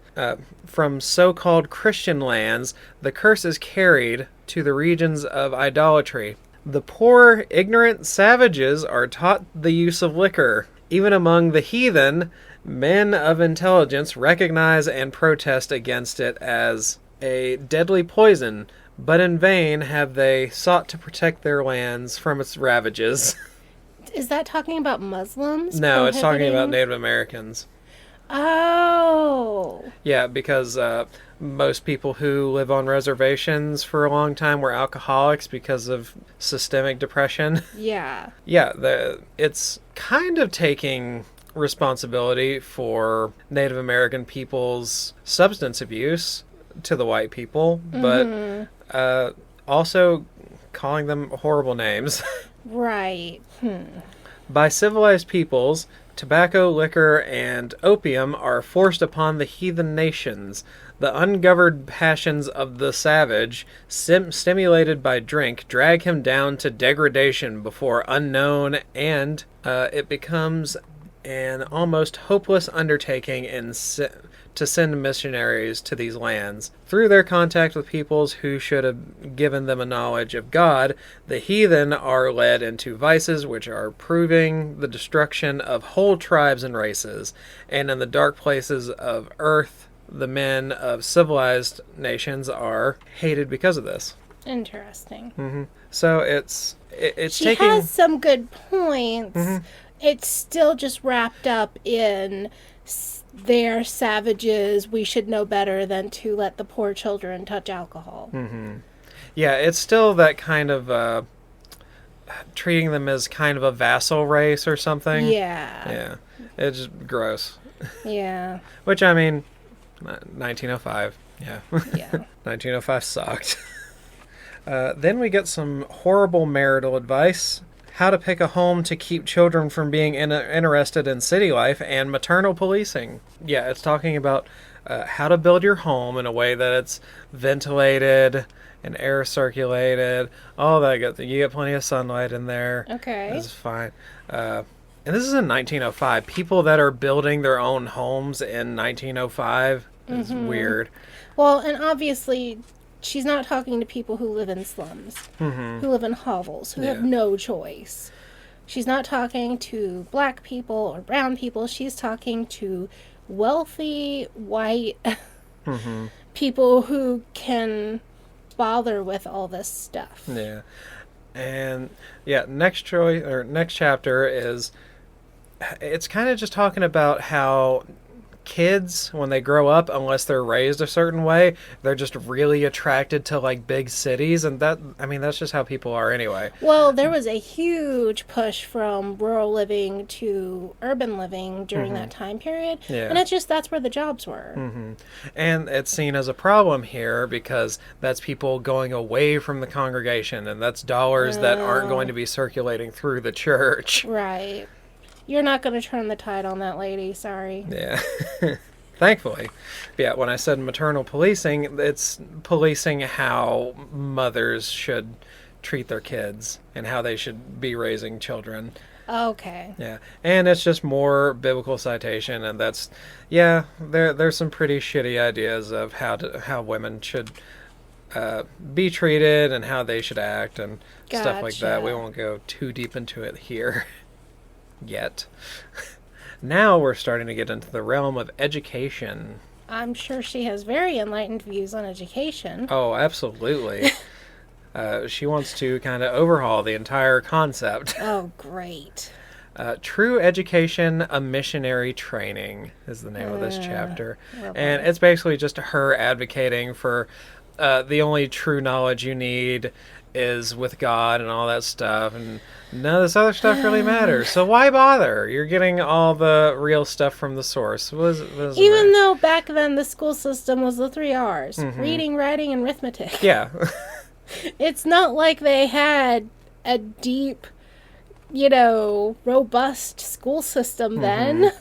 from so-called Christian lands, the curse is carried to the regions of idolatry. The poor, ignorant savages are taught the use of liquor. Even among the heathen, men of intelligence recognize and protest against it as a deadly poison, but in vain have they sought to protect their lands from its ravages. Is that talking about Muslims? No, it's talking about Native Americans. Oh. Yeah, because most people who live on reservations for a long time were alcoholics because of systemic depression. Yeah. Yeah, it's kind of taking responsibility for Native American people's substance abuse to the white people, but also calling them horrible names. Right. By civilized peoples, tobacco, liquor, and opium are forced upon the heathen nations. The ungoverned passions of the savage, stimulated by drink, drag him down to degradation before unknown, and it becomes an almost hopeless undertaking to send missionaries to these lands. Through their contact with peoples who should have given them a knowledge of God, the heathen are led into vices which are proving the destruction of whole tribes and races, and in the dark places of earth, the men of civilized nations are hated because of this. Interesting. Mm-hmm. So it's she has some good points. Mm-hmm. It's still just wrapped up in they're savages. We should know better than to let the poor children touch alcohol. Mm-hmm. Yeah, it's still that kind of treating them as kind of a vassal race or something. Yeah. Yeah. It's gross. Yeah. Which, I mean, 1905. Yeah. Yeah. 1905 sucked. Then we get some horrible marital advice. How to pick a home to keep children from being interested in city life, and maternal policing. Yeah, it's talking about how to build your home in a way that it's ventilated and air circulated. All that good. You get plenty of sunlight in there. Okay. This is fine. And this is in 1905. People that are building their own homes in 1905 is weird. Well, and obviously, she's not talking to people who live in slums, who live in hovels, who have no choice. She's not talking to black people or brown people. She's talking to wealthy, white people who can bother with all this stuff. Yeah. And, yeah, next chapter is, it's kind of just talking about how kids, when they grow up, unless they're raised a certain way, they're just really attracted to like big cities, and that's just how people are anyway. Well, there was a huge push from rural living to urban living during that time period, and that's where the jobs were. And it's seen as a problem here because that's people going away from the congregation, and that's dollars that aren't going to be circulating through the church. Right. You're not going to turn the tide on that lady, sorry. Yeah. Thankfully. Yeah, when I said maternal policing, it's policing how mothers should treat their kids and how they should be raising children. Okay. Yeah. And it's just more biblical citation, and that's, there's some pretty shitty ideas of how women should be treated and how they should act and stuff like that. We won't go too deep into it here. Yet. Now we're starting to get into the realm of education. I'm sure she has very enlightened views on education. Oh, absolutely. She wants to kind of overhaul the entire concept. Oh, great. True Education, a Missionary Training is the name of this chapter. And it's basically just her advocating for the only true knowledge you need is with God and all that stuff, and none of this other stuff really matters. So why bother? You're getting all the real stuff from the source. Even though back then the school system was the 3 R's: reading, writing, and arithmetic. Yeah. It's not like they had a deep, robust school system then.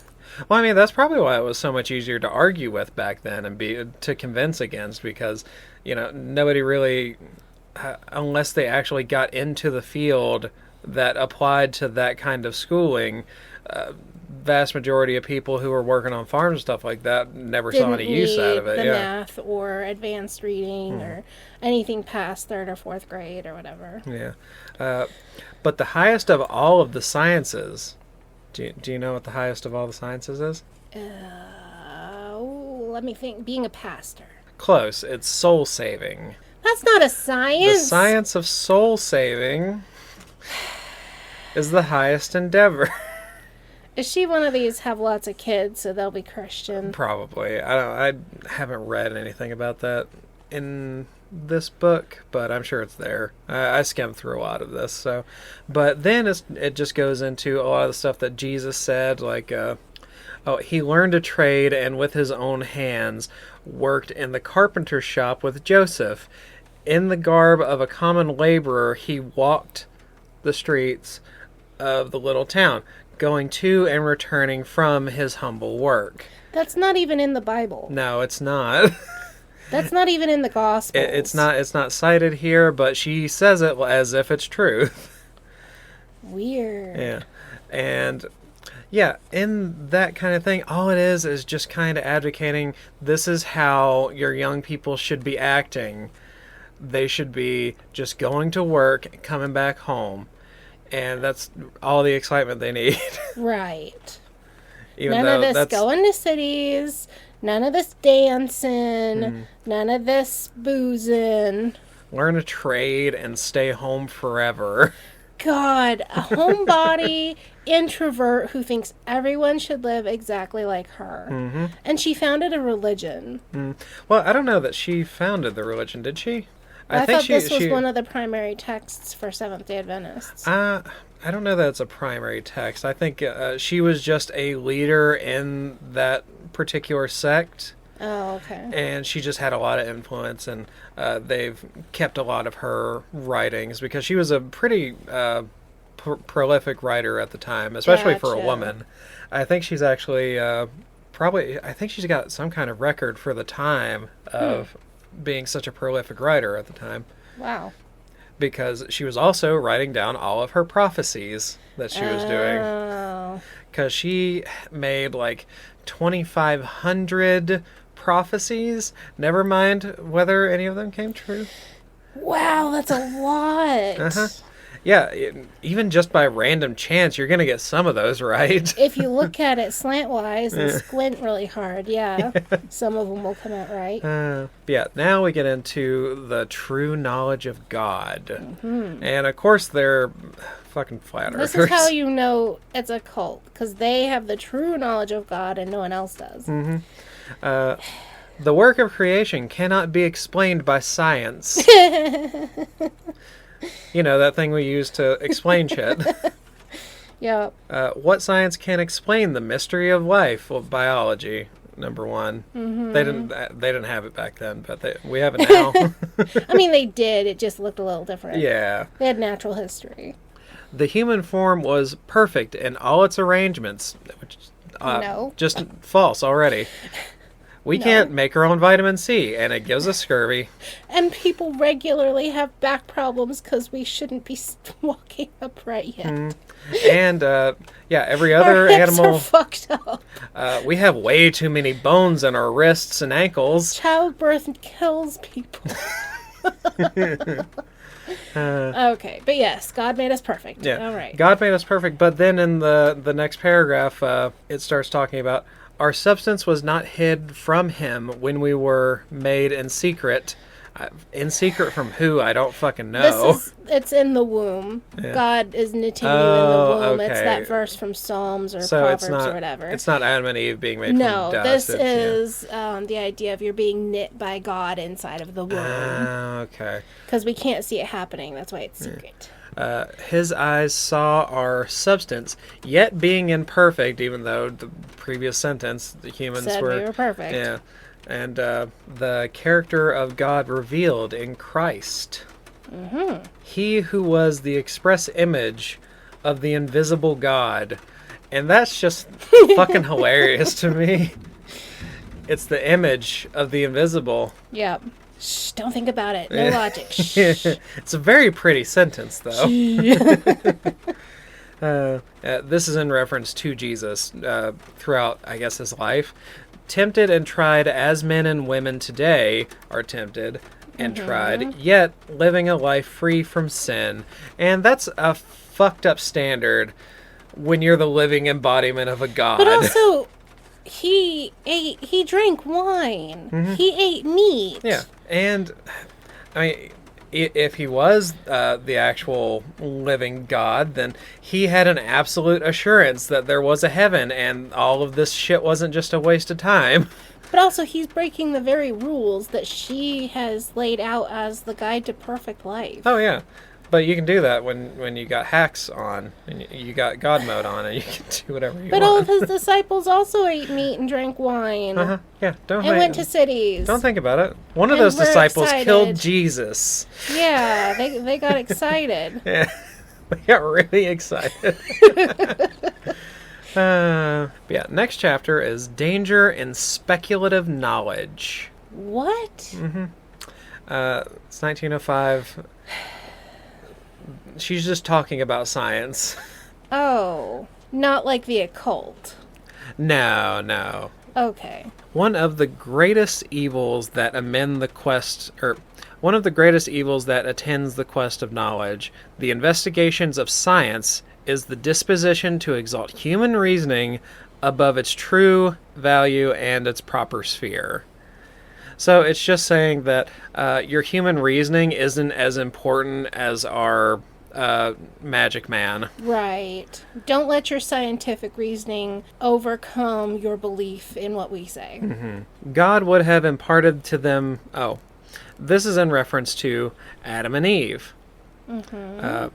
Well, I mean, that's probably why it was so much easier to argue with back then and to convince against, because, nobody really, unless they actually got into the field that applied to that kind of schooling, vast majority of people who were working on farms and stuff like that never saw any use out of it. The math or advanced reading or anything past 3rd or 4th grade or whatever. Yeah. But the highest of all of the sciences, do you know what the highest of all the sciences is? Let me think. Being a pastor. Close. It's soul saving. That's not a science. The science of soul saving is the highest endeavor. Is she one of these have lots of kids so they'll be Christian? Probably. I haven't read anything about that in this book, but I'm sure it's there. I skimmed through a lot of this. So, but then it just goes into a lot of the stuff that Jesus said, like, he learned a trade and with his own hands worked in the carpenter's shop with Joseph. In the garb of a common laborer, he walked the streets of the little town, going to and returning from his humble work. That's not even in the Bible. No, it's not. That's not even in the Gospels. It's not cited here, but she says it as if it's true. Weird. Yeah. And yeah, in that kind of thing, all it is just kind of advocating this is how your young people should be acting. They should be just going to work, coming back home. And that's all the excitement they need. Right. Even none of this going to cities, none of this dancing, none of this boozing. Learn a trade and stay home forever. God, a homebody introvert who thinks everyone should live exactly like her. Mm-hmm. And she founded a religion. Well, I don't know that she founded the religion, did she? I thought this was one of the primary texts for Seventh-day Adventists. I don't know that it's a primary text. I think she was just a leader in that particular sect. Oh, okay. And she just had a lot of influence, and they've kept a lot of her writings because she was a pretty prolific writer at the time, especially for a woman. I think she's actually I think she's got some kind of record for the time of being such a prolific writer at the time. Wow. Because she was also writing down all of her prophecies that she was doing. Because she made like 2,500 prophecies, never mind whether any of them came true. Wow, that's a lot. Uh-huh. Yeah, even just by random chance, you're going to get some of those right. If you look at it slantwise and squint really hard, some of them will come out right. Yeah, now we get into the true knowledge of God. Mm-hmm. And of course, they're fucking flat earthers. This is how you know it's a cult, because they have the true knowledge of God and no one else does. Mm-hmm. The work of creation cannot be explained by science. You know, that thing we use to explain shit. Yep. What science can explain the mystery of life? Well, biology, number one. Mm-hmm. They didn't have it back then, but we have it now. I mean, they did. It just looked a little different. Yeah. They had natural history. The human form was perfect in all its arrangements, which no. Just false already. We can't make our own vitamin C, and it gives us scurvy. And people regularly have back problems because we shouldn't be walking upright yet. And, every other our hips animal... are fucked up. We have way too many bones in our wrists and ankles. Childbirth kills people. Okay, but yes, God made us perfect. Yeah. All right. God made us perfect, but then in the next paragraph, it starts talking about our substance was not hid from him when we were made in secret In secret from who? I don't fucking know. It's in the womb. Yeah. God is knitting you in the womb. Okay. It's that verse from Psalms or So Proverbs it's not, or whatever. It's not Adam and Eve being made No, from this dust. is the idea of you're being knit by God inside of the womb. Okay. Because we can't see it happening. That's why it's secret. His eyes saw our substance, yet being imperfect, even though the previous sentence, the humans Said were... we were perfect. Yeah. And the character of God revealed in Christ. Mm-hmm. He who was the express image of the invisible God. And that's just fucking hilarious to me. It's the image of the invisible. Yep. Shh, don't think about it. No logic. Shh. It's a very pretty sentence, though. This is in reference to Jesus throughout, I guess, his life. Tempted and tried as men and women today are tempted and tried, yet living a life free from sin. And that's a fucked up standard when you're the living embodiment of a god. But also, he drank wine. Mm-hmm. He ate meat. Yeah, and I mean, if he was the actual living God, then he had an absolute assurance that there was a heaven and all of this shit wasn't just a waste of time. But also, he's breaking the very rules that she has laid out as the guide to perfect life. Oh, yeah. But you can do that when you got hacks on, and you got God mode on, and you can do whatever you But want. all of his disciples also ate meat and drank wine. Uh-huh. Yeah, And went to cities. Don't think about it. One of And those we're disciples excited. killed Jesus. Yeah, they got excited. Yeah, they got really excited. Yeah, next chapter is Danger in Speculative Knowledge. What? It's 1905. She's just talking about science. Oh, not like the occult. No. Okay. One of the greatest evils that attends the quest of knowledge, the investigations of science, is the disposition to exalt human reasoning above its true value and its proper sphere. So it's just saying that your human reasoning isn't as important as our magic man. Right. Don't let your scientific reasoning overcome your belief in what we say. Mm-hmm. God would have imparted to them... Oh, this is in reference to Adam and Eve. Mm-hmm.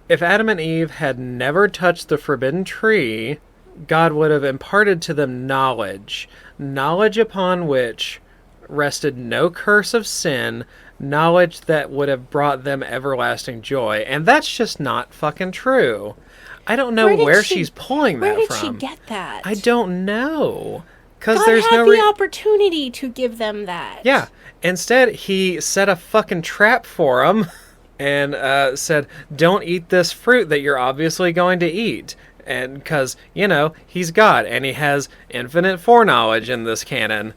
If Adam and Eve had never touched the forbidden tree, God would have imparted to them knowledge upon which rested no curse of sin, knowledge that would have brought them everlasting joy. And that's just not fucking true. I don't know where she's pulling that from. Where did she get that? I don't know. Because God there's had no the opportunity to give them that. Yeah. Instead, he set a fucking trap for them and said, don't eat this fruit that you're obviously going to eat. And because, he's God and he has infinite foreknowledge in this canon.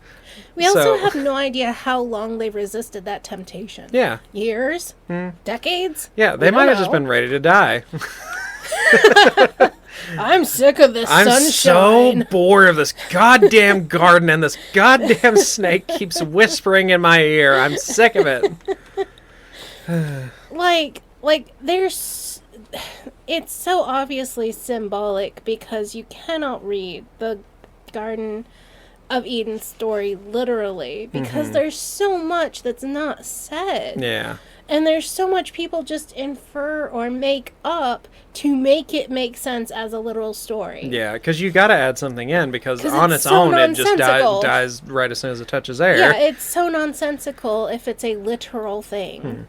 We also have no idea how long they resisted that temptation. Yeah. Years? Decades? Yeah, they might have just been ready to die. I'm sick of this I'm sunshine. so bored of this goddamn garden and this goddamn snake keeps whispering in my ear. I'm sick of it. There's... It's so obviously symbolic because you cannot read the Garden of Eden story literally because there's so much that's not said. Yeah. And there's so much people just infer or make up to make it make sense as a literal story. Yeah, because you got to add something in because on its so own it just nonsensical. dies right as soon as it touches air. Yeah, it's so nonsensical if it's a literal thing.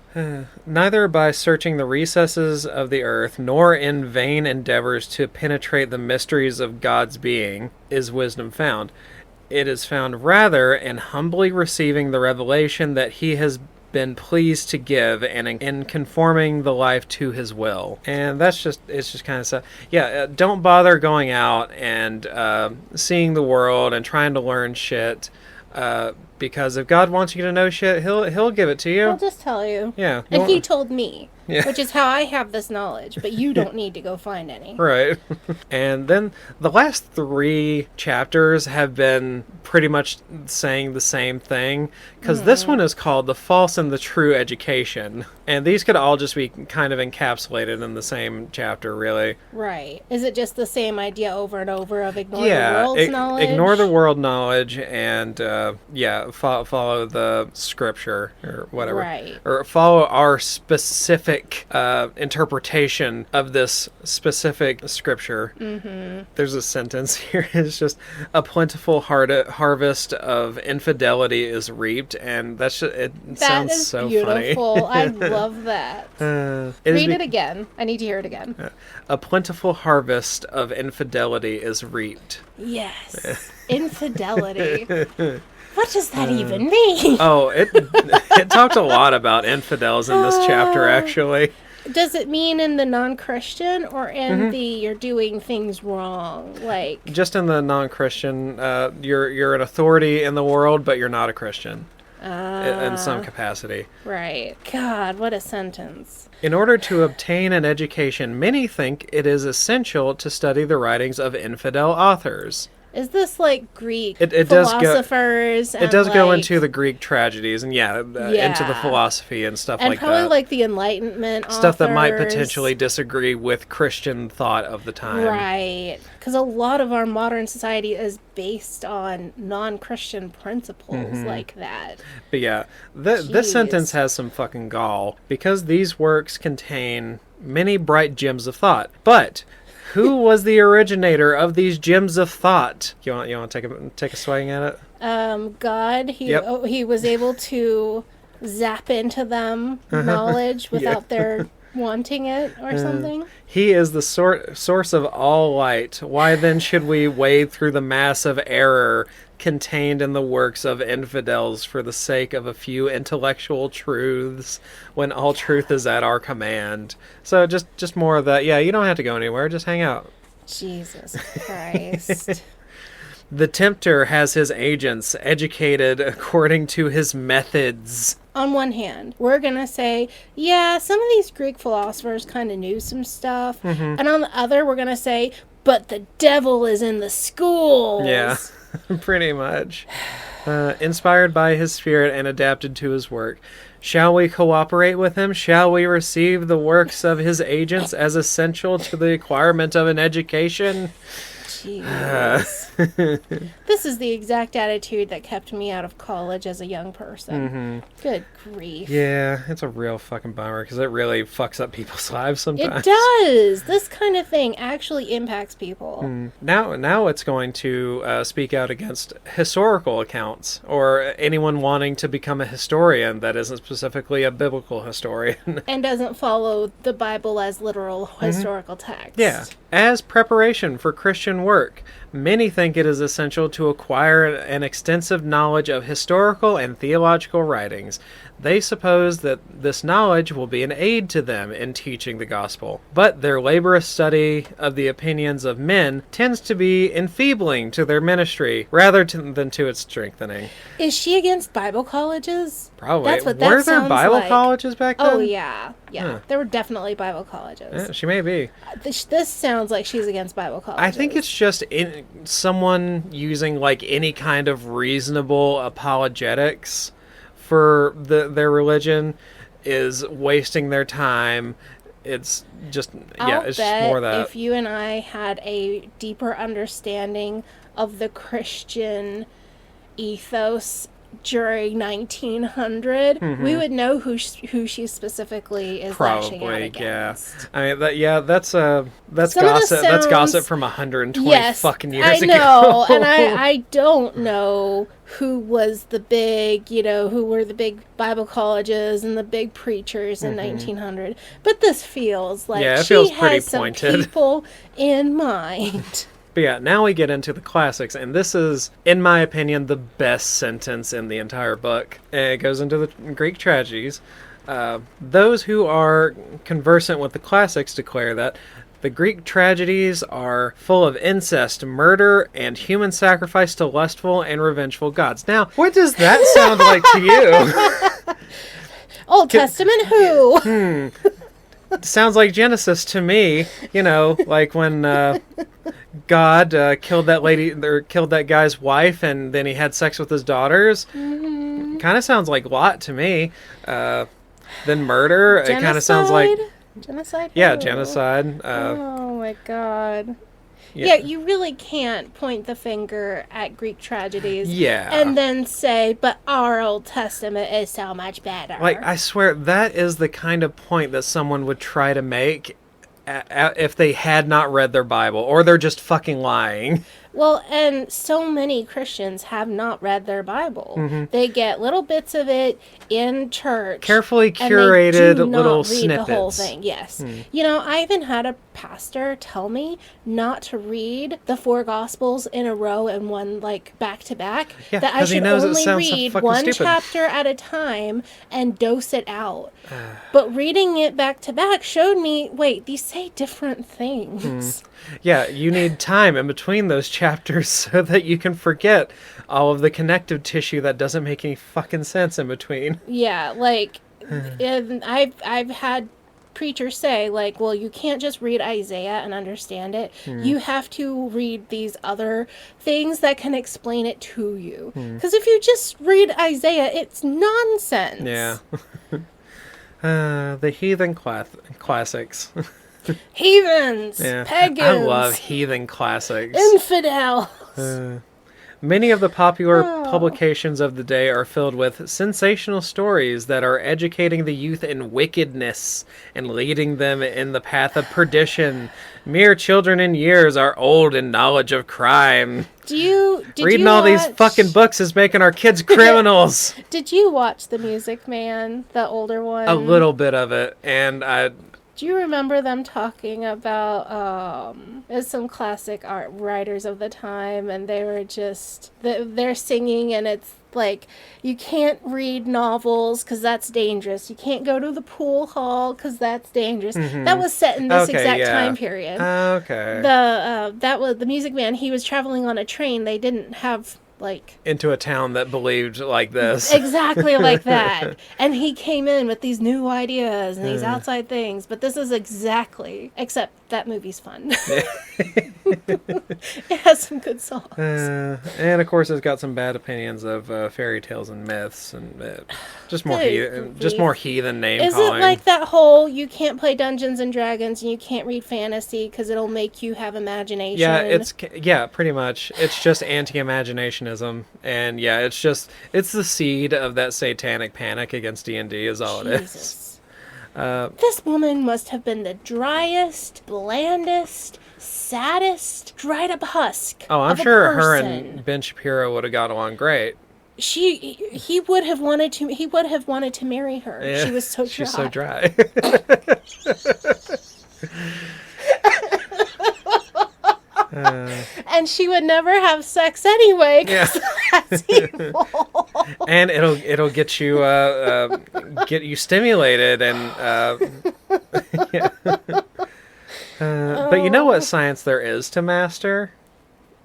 Neither by searching the recesses of the earth nor in vain endeavors to penetrate the mysteries of God's being is wisdom found. It is found rather in humbly receiving the revelation that he has been pleased to give and in conforming the life to his will. And it's just kind of stuff. Yeah, don't bother going out and seeing the world and trying to learn shit Because if God wants you to know shit, he'll give it to you. I'll just tell you. Yeah. And he told me, Yeah. which is how I have this knowledge, but you don't need to go find any. Right. And then the last 3 chapters have been pretty much saying the same thing, because this one is called The False and the True Education. And these could all just be kind of encapsulated in the same chapter, really. Right. Is it just the same idea over and over of ignore the Yeah, world's knowledge? ignore the world knowledge and, follow the scripture or whatever. Right. Or follow our specific interpretation of this specific scripture. Mm-hmm. There's a sentence here. It's just, a plentiful harvest of infidelity is reaped, and that sounds so beautiful. funny. I love that. Read it again. I need to hear it again. A plentiful harvest of infidelity is reaped. Yes. Infidelity. What does that even mean? Oh, it talked a lot about infidels in this chapter, actually. Does it mean in the non-Christian or in the you're doing things wrong? Like, just in the non-Christian, you're an authority in the world, but you're not a Christian in some capacity. Right. God, what a sentence. In order to obtain an education, many think it is essential to study the writings of infidel authors. Is this like Greek It does go. philosophers? It does go into the Greek tragedies and into the philosophy and stuff and like probably that. like the Enlightenment Stuff that might authors. potentially disagree with Christian thought of the time. Right. Because a lot of our modern society is based on non-Christian principles like that. But yeah, this sentence has some fucking gall, because these works contain many bright gems of thought. But who was the originator of these gems of thought? You want to take a swing at it? God, he was able to zap into them knowledge without their wanting it or something. He is the source of all light. Why then should we wade through the mass of error contained in the works of infidels for the sake of a few intellectual truths, when all truth is at our command? So just more of that. Yeah, you don't have to go anywhere. Just hang out. Jesus Christ. The tempter has his agents educated according to his methods. On one hand, we're going to say, yeah, some of these Greek philosophers kind of knew some stuff. And on the other, we're going to say, but the devil is in the schools. Yeah, pretty much. Inspired by his spirit and adapted to his work. Shall we cooperate with him? Shall we receive the works of his agents as essential to the acquirement of an education? Jeez. This is the exact attitude that kept me out of college as a young person. Good grief. Yeah, it's a real fucking bummer, because it really fucks up people's lives sometimes. It does. This kind of thing actually impacts people. Now it's going to speak out against historical accounts, or anyone wanting to become a historian that isn't specifically a biblical historian. And doesn't follow the Bible as literal historical text. Yeah. As preparation for Christian work, many think it is essential to acquire an extensive knowledge of historical and theological writings. They suppose that this knowledge will be an aid to them in teaching the gospel. But their laborious study of the opinions of men tends to be enfeebling to their ministry rather than to its strengthening. Is she against Bible colleges? Probably. That's what that Were there sounds Bible like. colleges back then? Oh, yeah. Yeah. There were definitely Bible colleges. Yeah, she may be. This sounds like she's against Bible colleges. I think it's just someone using like any kind of reasonable apologetics for their religion is wasting their time. It's just, it's just more that. If you and I had a deeper understanding of the Christian ethos during 1900, we would know who she specifically is lashing out against. Yeah. I mean, that's Some gossip. That's gossip from 120 fucking years ago. I know, and I don't know who was the big, who were the big Bible colleges and the big preachers in 1900. But this feels like she has some people in mind. But yeah, now we get into the classics, and this is, in my opinion, the best sentence in the entire book. It goes into the Greek tragedies. Those who are conversant with the classics declare that The Greek tragedies are full of incest, murder, and human sacrifice to lustful and revengeful gods. Now, what does that sound like to you? Old Testament who? Sounds like Genesis to me. You know, like when God killed that lady, or killed that guy's wife, and then he had sex with his daughters. Mm-hmm. Kind of sounds like Lot to me. Then murder. Genocide? It kind of sounds like genocide. Yeah, Ooh. Genocide. Oh my God. Yeah. Yeah, you really can't point the finger at Greek tragedies and then say, but our Old Testament is so much better. Like, I swear, that is the kind of point that someone would try to make if they had not read their Bible, or they're just fucking lying. Well, and so many Christians have not read their Bible. Mm-hmm. They get little bits of it in church. Carefully curated little read snippets. The whole thing, yes. You know, I even had a pastor tell me not to read the 4 Gospels in a row and one, like, back to back. Yeah, that I should only read so one stupid. chapter at a time and dose it out. But reading it back to back showed me, wait, these say different things. Yeah, you need time in between those chapters so that you can forget all of the connective tissue that doesn't make any fucking sense in between. Yeah, like, and I've had preachers say, like, well, you can't just read Isaiah and understand it. You have to read these other things that can explain it to you. Because if you just read Isaiah, it's nonsense. Yeah. The heathen classics. Heathens, pagans. I love heathen classics. Infidels. Many of the popular publications of the day are filled with sensational stories that are educating the youth in wickedness and leading them in the path of perdition. Mere children in years are old in knowledge of crime. Reading all these fucking books is making our kids criminals. Did you watch The Music Man, the older one? A little bit of it, and do you remember them talking about some classic art writers of the time, and they were just they're singing, and it's like, you can't read novels because that's dangerous. You can't go to the pool hall because that's dangerous. That was set in this exact time period. Okay. That was The Music Man. He was traveling on a train. They didn't have, like, into a town that believed like this. Exactly like that. And he came in with these new ideas and these outside things. But this is exactly, except that movie's fun. It has some good songs. And of course it's got some bad opinions of fairy tales and myths and just more heathen name Is calling. it like that whole, you can't play Dungeons and Dragons and you can't read fantasy because it'll make you have imagination? Yeah, pretty much. It's just anti-imaginationism, and it's the seed of that satanic panic against D&D is all it is. This woman must have been the driest, blandest, saddest, dried up husk. Oh, I'm sure her and Ben Shapiro would have got along great. He would have wanted to marry her. Yeah, she was so dry. She's so dry. And she would never have sex anyway, because that's evil. And it'll get you stimulated and but you know what science there is to master?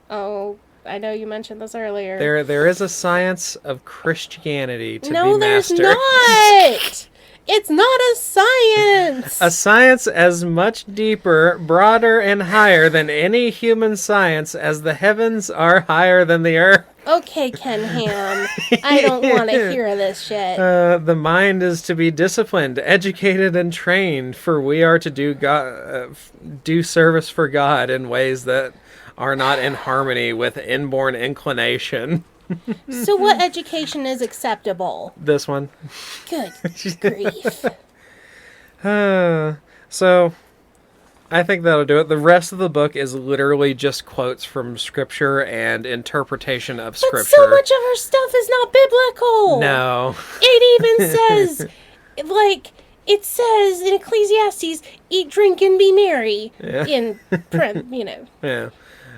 Oh, I know you mentioned this earlier. There is a science of Christianity to be mastered. No, there's not. It's not a science! A science as much deeper, broader, and higher than any human science as the heavens are higher than the earth. Okay, Ken Ham. I don't want to hear this shit. The mind is to be disciplined, educated, and trained, for we are to do service for God in ways that are not in harmony with inborn inclination. So what education is acceptable? This one. Good grief. So, I think that'll do it. The rest of the book is literally just quotes from Scripture and interpretation of Scripture. But so much of her stuff is not biblical. No. It even says, like, it says in Ecclesiastes, eat, drink, and be merry. Yeah. Yeah.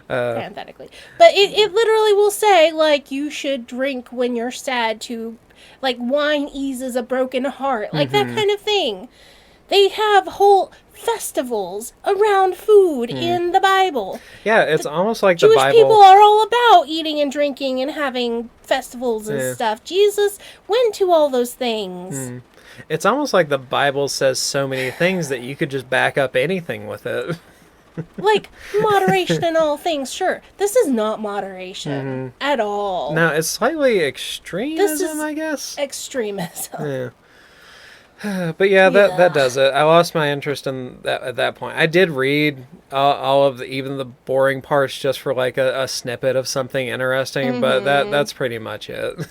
Parenthetically. But it literally will say, like, you should drink when you're sad to, like, wine eases a broken heart. Like, that kind of thing. They have whole festivals around food in the Bible. Yeah, it's almost like Jewish the Bible. people are all about eating and drinking and having festivals and stuff. Jesus went to all those things. It's almost like the Bible says so many things that you could just back up anything with it. Like, moderation in all things, sure. This is not moderation at all. No, it's slightly extremism, This is I guess. extremism. Yeah. But yeah, that does it. I lost my interest in that at that point. I did read all of even the boring parts just for like a snippet of something interesting, but that's pretty much it.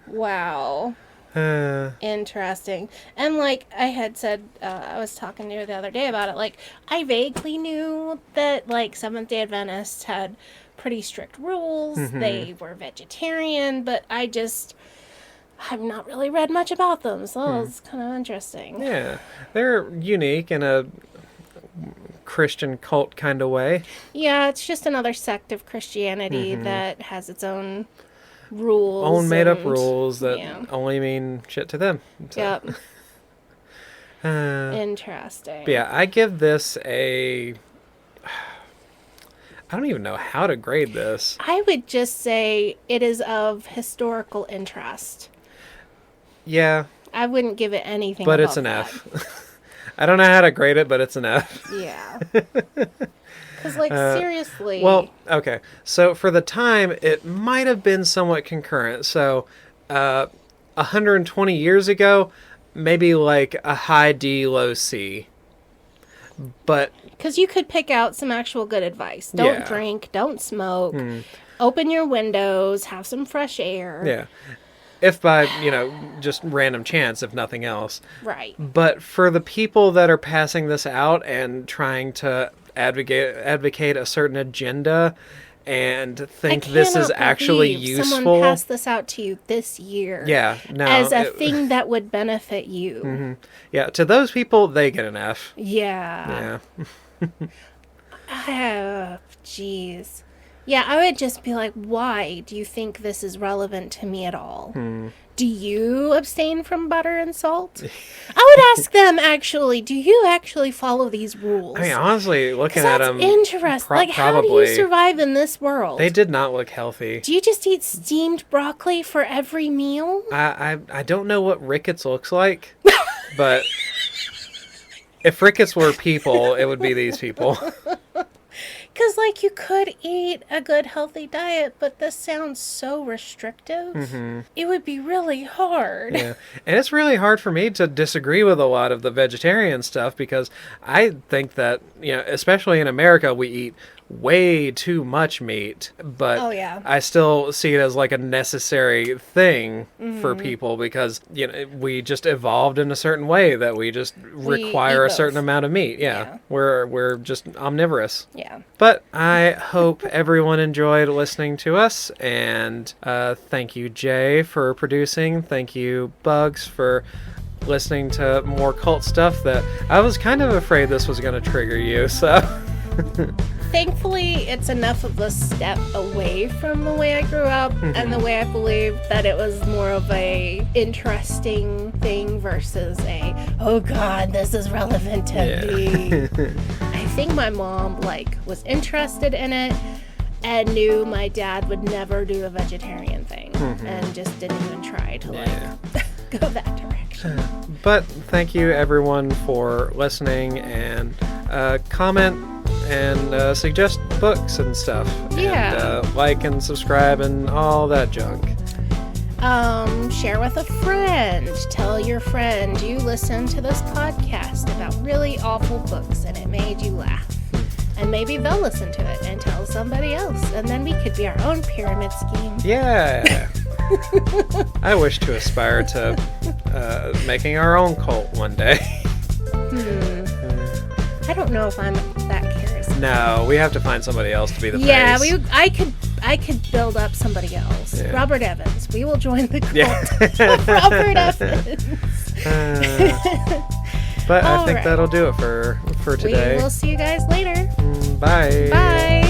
Wow. Interesting. And like I had said, I was talking to you the other day about it, like I vaguely knew that like Seventh-day Adventists had pretty strict rules. They were vegetarian, but I've not really read much about them, so it's kind of interesting. Yeah, they're unique in a Christian cult kind of way. Yeah, it's just another sect of Christianity that has its own rules. Own made-up rules that only mean shit to them. So. Yep. Interesting. But yeah, I give this I don't even know how to grade this. I would just say it is of historical interest. Yeah. I wouldn't give it anything but above it's an that. F. I don't know how to grade it, but it's an F. Yeah. Because, like, seriously. Well, okay. So for the time, it might have been somewhat concurrent. So 120 years ago, maybe like a high D, low C. But... Because you could pick out some actual good advice. Don't drink, don't smoke, open your windows, have some fresh air. Yeah. If by, just random chance, if nothing else. Right. But for the people that are passing this out and trying to advocate a certain agenda and think this is actually useful. Someone passed this out to you this year. Yeah. No. As a thing that would benefit you. Yeah. To those people, they get an F. Yeah. Yeah. Jeez. Yeah, I would just be like, why do you think this is relevant to me at all? Do you abstain from butter and salt? I would ask them, actually, do you actually follow these rules? I mean, honestly, looking at them... That's interesting. Like, how do you survive in this world? They did not look healthy. Do you just eat steamed broccoli for every meal? I don't know what rickets looks like, but if rickets were people, it would be these people. Because, like, you could eat a good, healthy diet, but this sounds so restrictive. It would be really hard. Yeah. And it's really hard for me to disagree with a lot of the vegetarian stuff because I think that, especially in America, we eat way too much meat, but I still see it as like a necessary thing for people because we just evolved in a certain way that we just require a certain amount of meat. We're just omnivorous. But I hope everyone enjoyed listening to us, and thank you, Jay, for producing. Thank you, Bugs, for listening to more cult stuff that I was kind of afraid this was going to trigger you, so... Thankfully, it's enough of a step away from the way I grew up and the way I believed that it was more of a interesting thing versus oh God, this is relevant to me. I think my mom, was interested in it and knew my dad would never do a vegetarian thing and just didn't even try to, go that direction. But thank you, everyone, for listening and comment and suggest books and stuff. Yeah. And like and subscribe and all that junk. Share with a friend. Tell your friend you listened to this podcast about really awful books and it made you laugh. And maybe they'll listen to it and tell somebody else. And then we could be our own pyramid scheme. Yeah. I wish to aspire to making our own cult one day. I don't know if I'm that charismatic. No, we have to find somebody else to be the face. Yeah, I could build up somebody else. Yeah. Robert Evans. We will join the cult Yeah. of Robert Evans. But I think that'll do it for today. We will see you guys later. Bye. Bye.